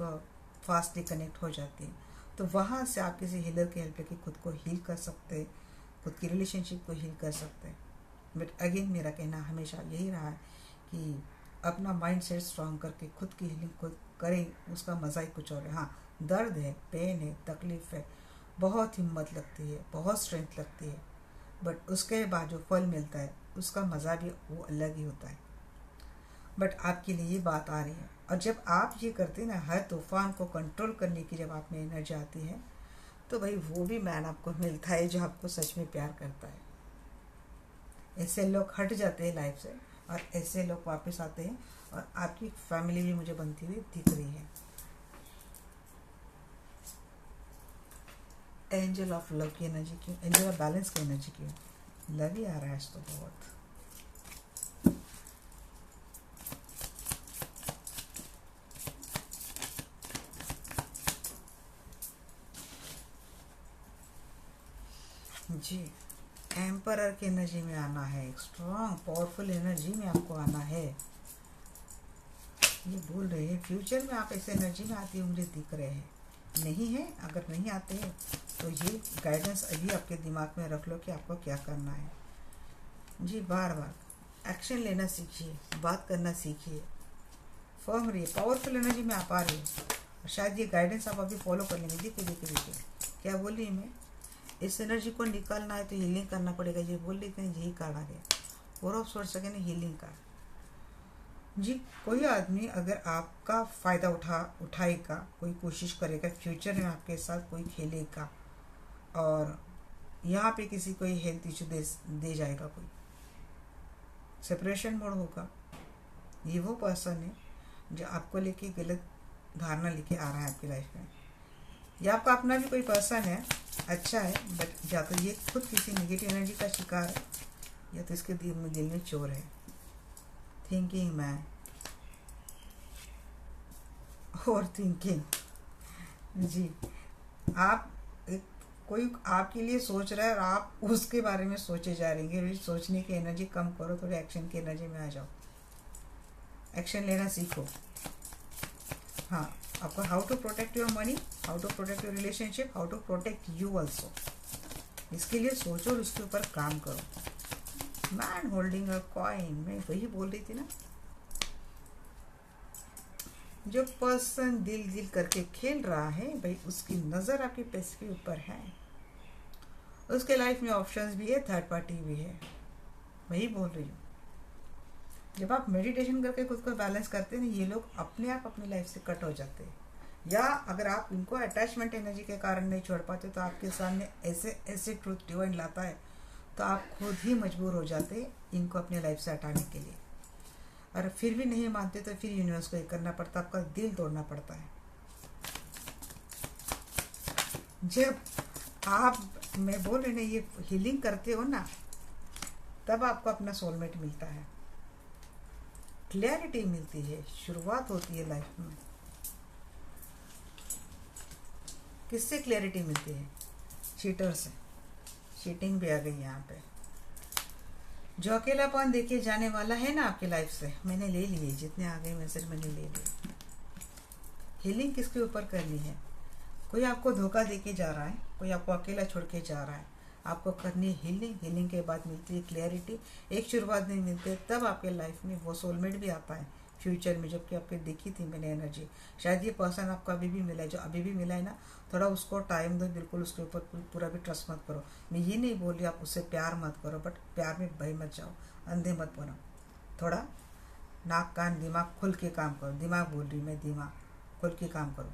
फास्टली कनेक्ट हो जाती है। तो वहाँ से आप किसी हीलर की हेल्प लेके खुद को हील कर सकते हैं, खुद की रिलेशनशिप को हील कर सकते हैं। बट अगेन मेरा कहना हमेशा यही रहा है कि अपना माइंड सेट स्ट्रॉन्ग करके खुद की हीलिंग खुद करें, उसका मज़ा ही कुछ और है। हाँ, दर्द है, पेन है, तकलीफ़ है, बहुत हिम्मत लगती है, बहुत स्ट्रेंथ लगती है, बट उसके बाद जो फल मिलता है उसका मज़ा भी वो अलग ही होता है। बट आपके लिए ये बात आ रही है, और जब आप ये करते हैं ना, हर तूफान को कंट्रोल करने की जब आप में एनर्जी आती है, तो भाई वो भी मैन आपको मिलता है जो आपको सच में प्यार करता है। ऐसे लोग हट जाते हैं लाइफ से, और ऐसे लोग वापस आते हैं, और आपकी फैमिली भी मुझे बनती हुई दिख रही है। एंजल ऑफ लव की एनर्जी क्यों, एंजल ऑफ बैलेंस की एनर्जी क्यों, लव ही आ रहा है आज तो बहुत। जी, एम्परर की एनर्जी में आना है, एक स्ट्रॉन्ग पावरफुल एनर्जी में आपको आना है। ये बोल रहे हैं फ्यूचर में आप ऐसे एनर्जी में आती हुए मुझे दिख रहे हैं। नहीं है, अगर नहीं आते हैं तो ये गाइडेंस अभी आपके दिमाग में रख लो कि आपको क्या करना है। जी, बार बार एक्शन लेना सीखिए, बात करना सीखिए, फर्म रहिए, पावरफुल एनर्जी में आप आ रही है। शायद ये गाइडेंस आप अभी फॉलो कर लेंगे। देखिए देखिए देखिए क्या बोल रही है, मैं इस एनर्जी को निकालना है तो हीलिंग करना पड़ेगा। ये बोल रही थी, यही कार्ड आ गया, 4 ऑफ सोर्ड्स सेकंड हीलिंग का। जी, कोई आदमी अगर आपका फ़ायदा उठाएगा, कोई कोशिश करेगा, फ्यूचर में आपके साथ कोई खेलेगा और यहाँ पे किसी कोई हेल्थ इशू दे जाएगा, कोई सेपरेशन मोड होगा, ये वो पर्सन है जो आपको लेके गलत धारणा लेके आ रहा है आपकी लाइफ में। या आपका अपना भी कोई पर्सन है, अच्छा है, बट या तो ये खुद किसी नेगेटिव एनर्जी का शिकार है या तो इसके दिल में चोर है, थिंकिंग मैन, ओवर थिंकिंग। जी, आप कोई आपके लिए सोच रहा है और आप उसके बारे में सोचे जा रहे हैं। सोचने की एनर्जी कम करो, थोड़े एक्शन की एनर्जी में आ जाओ, एक्शन लेना सीखो। हाँ, आपको how to protect your money, how to protect your relationship, how to protect you also, इसके लिए सोचो और उसके ऊपर काम करो। मैन होल्डिंग अ कॉइन, मैं वही बोल रही थी ना, जो पर्सन दिल दिल करके खेल रहा है भाई, उसकी नज़र आपके पैसे के ऊपर है, उसके लाइफ में ऑप्शंस भी है, थर्ड पार्टी भी है, वही बोल रही हूँ। जब आप मेडिटेशन करके खुद को बैलेंस करते हैं, ये लोग अपने आप अपनी लाइफ से कट हो जाते हैं। या अगर आप इनको अटैचमेंट एनर्जी के कारण नहीं छोड़ पाते तो आपके सामने ऐसे ऐसे ट्रूथ डिवाइन लाता है, तो आप खुद ही मजबूर हो जाते हैं इनको अपने लाइफ से हटाने के लिए। और फिर भी नहीं मानते तो फिर यूनिवर्स को ये करना पड़ता, आपका दिल तोड़ना पड़ता है। जब आप, मैं बोल रही ना, ये हीलिंग करते हो ना, तब आपको अपना सोलमेट मिलता है, क्लैरिटी मिलती है, शुरुआत होती है लाइफ में। किससे क्लैरिटी मिलती है? चीटर से। चीटिंग भी आ गई यहाँ पे। जो अकेलापन देखे जाने वाला है ना आपकी लाइफ से, मैंने ले लिए, जितने आ गए मैसेज मैंने ले लिए। हीलिंग किसके ऊपर करनी है? कोई आपको धोखा देके जा रहा है, कोई आपको अकेला छोड़ के जा रहा है, आपको करनी है हीलिंग। हीलिंग के बाद मिलती है क्लैरिटी। एक शुरुआत नहीं मिलती, तब आपके लाइफ में वो सोलमेट भी आता है फ्यूचर में। जबकि आपके देखी थी मैंने एनर्जी, शायद ये पर्सन आपको अभी भी मिला है, जो अभी भी मिला है ना, थोड़ा उसको टाइम दो, बिल्कुल उसके ऊपर पूरा भी ट्रस्ट मत करो। मैं ये नहीं बोल रही आप उससे प्यार मत करो, बट प्यार में बह मत जाओ, अंधे मत बनो। थोड़ा नाक कान दिमाग खुल के काम करो। दिमाग बोल रही मैं, दिमाग खुल के काम करो।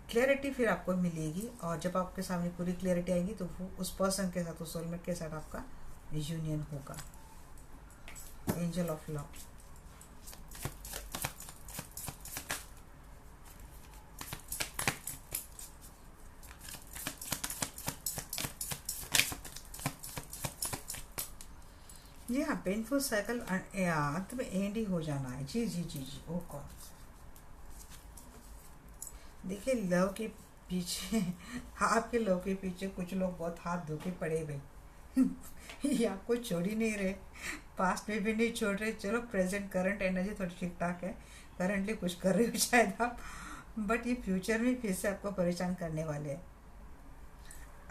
क्लैरिटी फिर आपको मिलेगी, और जब आपके सामने पूरी क्लैरिटी आएगी तो वो उस पर्सन के साथ, उस सोलमेट के साथ आपका यूनियन होगा। Angel of love. जी हाँ, पेनफुल साइकिल अंत में एंड ही हो जाना है। जी जी जी जी, ओ गॉड। देखिए, लव के पीछे आपके लव के पीछे कुछ लोग बहुत हाथ धो के पड़े हुए ये आपको छोड़ ही नहीं रहे, पास्ट में भी नहीं छोड़ रहे। चलो प्रेजेंट करंट एनर्जी थोड़ी ठीक ठाक है, करंटली कुछ कर रहे हो शायद आप, बट ये फ्यूचर में फिर से आपको परेशान करने वाले हैं।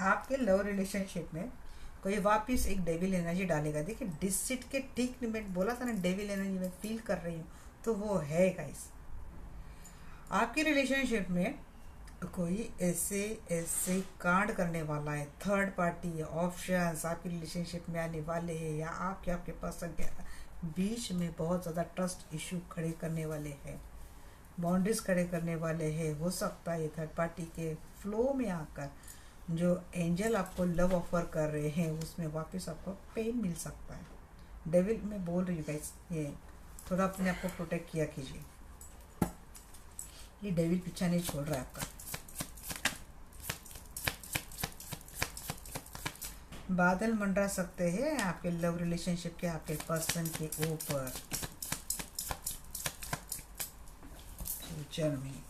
आपके लव रिलेशनशिप में कोई वापिस एक डेविल एनर्जी डालेगा। देखिए, डिसिट के ठीक मैं बोला था ना, डेविल एनर्जी में फील कर रही हूँ, तो वो है गाइस। आपके रिलेशनशिप में कोई ऐसे ऐसे कांड करने वाला है, थर्ड पार्टी है, ऑप्शंस आपके रिलेशनशिप में आने वाले हैं, या आपके पर्सन के बीच में बहुत ज़्यादा ट्रस्ट इशू खड़े करने वाले हैं, बाउंड्रीज खड़े करने वाले हैं। हो सकता है थर्ड पार्टी के फ्लो में आकर जो एंजल आपको लव ऑफर कर रहे हैं, उसमें वापस आपको पेन मिल सकता है। डेविल में बोल रही हूँ गाइस, ये थोड़ा अपने आप को प्रोटेक्ट किया कीजिए। ये डेविल पीछा नहीं छोड़ रहा है आपका। बादल मंडरा सकते हैं आपके लव रिलेशनशिप के, आपके पर्सन के ऊपर फ्यूचर में।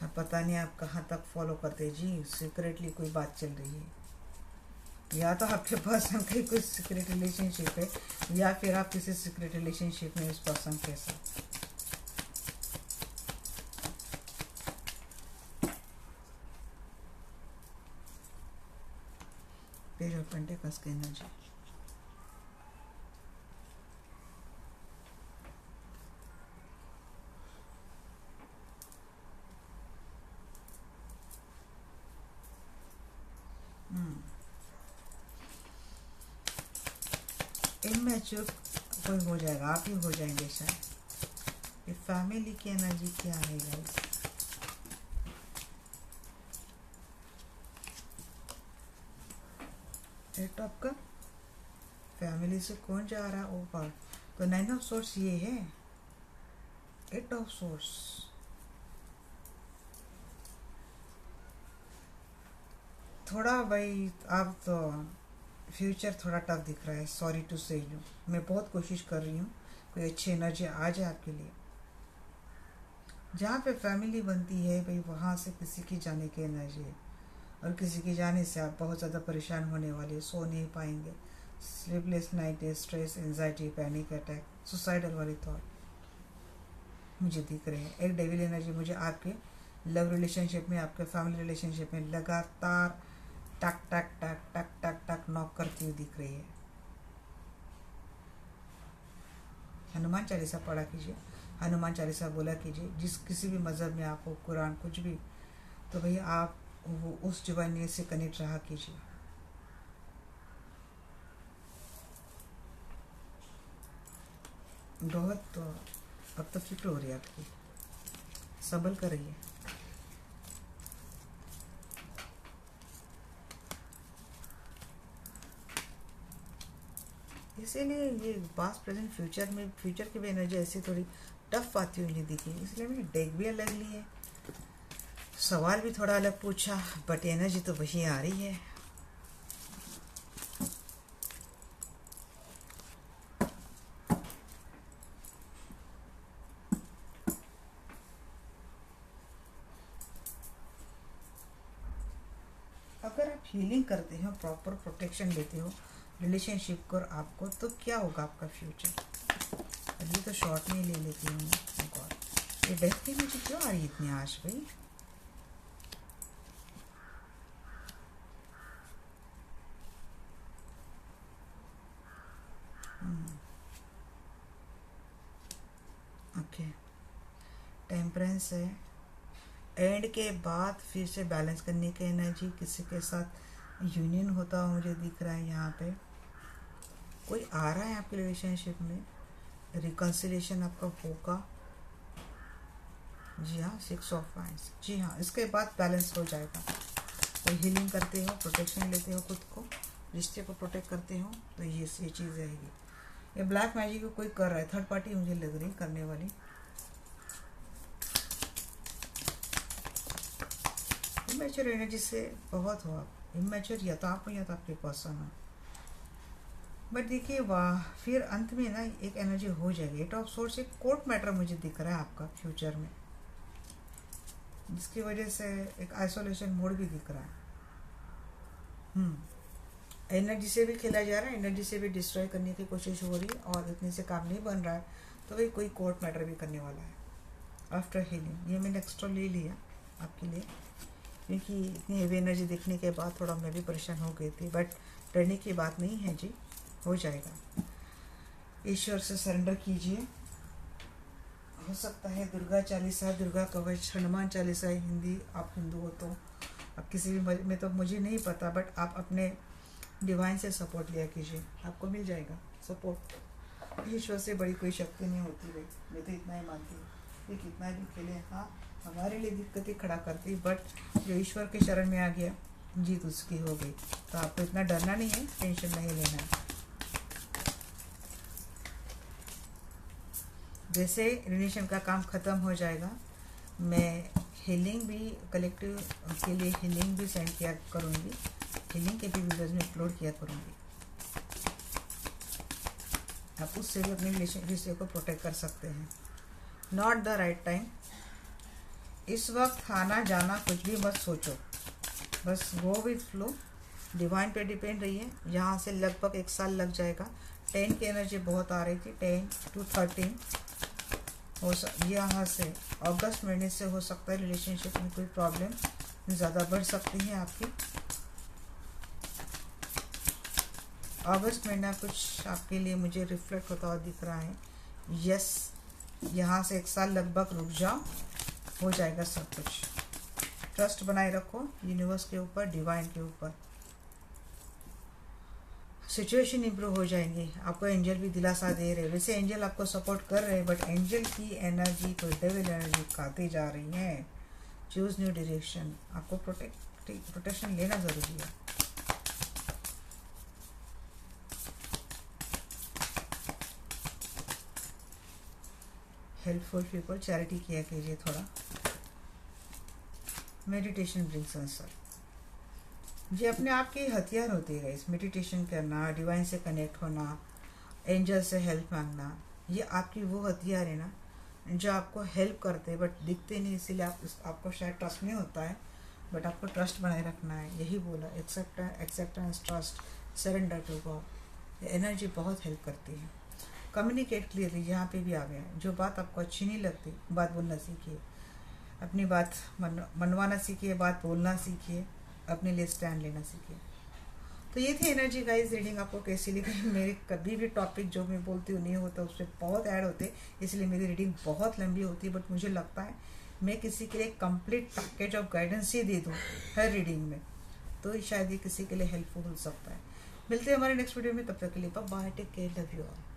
अब पता नहीं आप कहाँ तक फॉलो करते जी, सीक्रेटली कोई बात चल रही है, या तो आपके पर्सन का कोई सीक्रेट रिलेशनशिप है, या फिर आप किसी सीक्रेट रिलेशनशिप में उस पर्सन के साथ। पेज ऑफ पेंटिकल्स की एनर्जी। इमेच्योर कोई हो जाएगा, आप ही हो जाएंगे शायद। ये फैमिली की एनर्जी क्या है guys? Eight of cup, family से कौन जा रहा है ऊपर? तो 9 ऑफ सोर्स ये है, 8 ऑफ सोर्स। थोड़ा भाई आप तो फ्यूचर थोड़ा टफ दिख रहा है, सॉरी टू से यू। मैं बहुत कोशिश कर रही हूँ कोई अच्छी एनर्जी आ जाए आपके लिए। जहाँ पे फैमिली बनती है भाई, वहाँ से किसी की जाने की एनर्जी है, और किसी के जाने से आप बहुत ज़्यादा परेशान होने वाले, सो नहीं पाएंगे, sleepless night, stress, anxiety, panic attack, suicidal वाले थॉट मुझे दिख रहे हैं। एक डेविल एनर्जी मुझे आपके लव रिलेशनशिप में, आपके फैमिली रिलेशनशिप में लगातार टक टक टक टक टक टक नॉक करती हुई दिख रही है। हनुमान चालीसा पढ़ा कीजिए, हनुमान चालीसा बोला कीजिए। जिस किसी भी मज़हब में आप हो, कुरान कुछ भी, तो भैया आप वो उस डिवाइन से कनेक्ट रहा कीजिए। बहुत तो अब तो फिक्र हो रही है आपकी, सबल कर रही है। इसीलिए ये पास्ट प्रेजेंट फ्यूचर में, फ्यूचर की भी एनर्जी ऐसी थोड़ी टफ आती हुई नहीं दिखी, इसलिए मैंने डेक भी अलग ली है, सवाल भी थोड़ा अलग पूछा, बट एनर्जी तो वही आ रही है। अगर आप हीलिंग करते हो, प्रॉपर प्रोटेक्शन देते हो रिलेशनशिप को और आपको, तो क्या होगा आपका फ्यूचर? अभी तो शॉर्ट में ले लेती हूँ। ये डेथ की मुझे क्यों आ रही है इतनी आज भाई? ओके, टेम्परेंस है, एंड के बाद फिर से बैलेंस करने की एनर्जी, किसी के साथ यूनियन होता हुआ मुझे दिख रहा है। यहाँ पे कोई आ रहा है आपके रिलेशनशिप में, रिकन्सिलेशन आपका होगा। जी हाँ, 6 ऑफ वाइंड्स, जी हाँ, इसके बाद बैलेंस हो जाएगा। कोई हीलिंग करते हो, प्रोटेक्शन लेते हो, खुद को, रिश्ते को प्रोटेक्ट करते हो, तो ये चीज़ रहेगी। ये ब्लैक मैजिक को कोई कर रहा है, थर्ड पार्टी मुझे लग रही करने वाली। इमेच्योर एनर्जी से बहुत हो आप, इमेच्योर या तो आप हो या तो आपके पर्सन हो। बट देखिए वाह, फिर अंत में ना एक एनर्जी हो जाएगी। एट ऑफ सोर्स, एक कोर्ट मैटर मुझे दिख रहा है आपका फ्यूचर में, जिसकी वजह से एक आइसोलेशन मोड भी दिख रहा है। एनर्जी से भी खेला जा रहा है, एनर्जी से भी डिस्ट्रॉय करने की कोशिश हो रही है, और इतने से काम नहीं बन रहा है, तो भाई कोई कोर्ट मैटर भी करने वाला है आफ्टर हीलिंग। ये मैंने एक्स्ट्रा ले लिया आपके लिए, क्योंकि इतनी हेवी एनर्जी देखने के बाद थोड़ा मैं भी परेशान हो गई थी, बट डरने की बात नहीं है जी, हो जाएगा। ईश्वर से सरेंडर कीजिए। हो सकता है दुर्गा चालीसा, दुर्गा कवच, हनुमान चालीसा, हिंदी आप हिंदू हो तो आप किसी भी में, तो मुझे नहीं पता, बट आप अपने डिवाइन से सपोर्ट लिया कीजिए, आपको मिल जाएगा सपोर्ट। ईश्वर से बड़ी कोई शक्ति नहीं होती भाई, मैं तो इतना ही मानती हूँ कि कितना भी खेले, हाँ हमारे लिए दिक्कतें खड़ा करती, बट जो ईश्वर के शरण में आ गया, जीत उसकी हो गई। तो आपको इतना डरना नहीं है, टेंशन नहीं लेना है। जैसे रिलेशन का काम ख़त्म हो जाएगा, मैं हीलिंग भी, कलेक्टिव के लिए हीलिंग भी सेंड किया करूँगी, हीलिंग के भी वीडियोज़ में अपलोड किया करूँगी। आप उससे भी अपने रिश्ते को प्रोटेक्ट कर सकते हैं। नॉट द राइट टाइम, इस वक्त आना जाना कुछ भी मत सोचो, बस गो विथ फ्लो, डिवाइन पे डिपेंड रहिए। यहाँ से लगभग 1 साल लग जाएगा। 10 की एनर्जी बहुत आ रही थी, 10 to 13 यहाँ से अगस्त महीने से हो सकता है रिलेशनशिप में कोई प्रॉब्लम ज़्यादा बढ़ सकती है आपकी। अगस्त महीना कुछ आपके लिए मुझे रिफ्लेक्ट होता हुआ दिख रहा है। यस, यहाँ से 1 साल लगभग रुक जाओ, हो जाएगा सब कुछ। ट्रस्ट बनाए रखो यूनिवर्स के ऊपर, डिवाइन के ऊपर। सिचुएशन इंप्रूव हो जाएंगे। आपको एंजल भी दिलासा दे रहे हैं। वैसे एंजल आपको सपोर्ट कर रहे हैं, बट एंजल की एनर्जी पॉजिटिव एनर्जी खाते जा रही है। Choose new direction. आपको प्रोटेक्शन लेना ज़रूरी है। हेल्पफुल पीपल, चैरिटी किया कीजिए थोड़ा। Meditation brings answer. ये अपने आप के हथियार होते हैं गाइस। मेडिटेशन करना, डिवाइन से कनेक्ट होना, एंजल से हेल्प मांगना, ये आपकी वो हथियार है ना जो आपको हेल्प करते हैं, बट दिखते नहीं, इसीलिए आपको शायद ट्रस्ट नहीं होता है, बट आपको ट्रस्ट बनाए रखना है। यही बोला, acceptance, trust, surrender to God. Energy बहुत हेल्प करती है। कम्युनिकेट क्लियरली, यहाँ पे भी आ गया। जो बात आपको अच्छी नहीं लगती, बात बोलना सीखिए। अपनी बात मनवाना सीखिए, बात बोलना सीखिए, अपने लिए स्टैंड लेना सीखिए। तो ये थी एनर्जी गाइस रीडिंग। आपको कैसी लगी? मेरे कभी भी टॉपिक जो मैं बोलती हूँ नहीं होता, उस पर बहुत ऐड होते, इसलिए मेरी रीडिंग बहुत लंबी होती है। बट मुझे लगता है मैं किसी के लिए कंप्लीट पैकेज ऑफ गाइडेंस ही दे दूँ हर रीडिंग में, तो शायद ये किसी के लिए हेल्पफुल हो सकता है। मिलते हैं हमारे नेक्स्ट वीडियो में, तब तक के लिए bye, take care, love you all.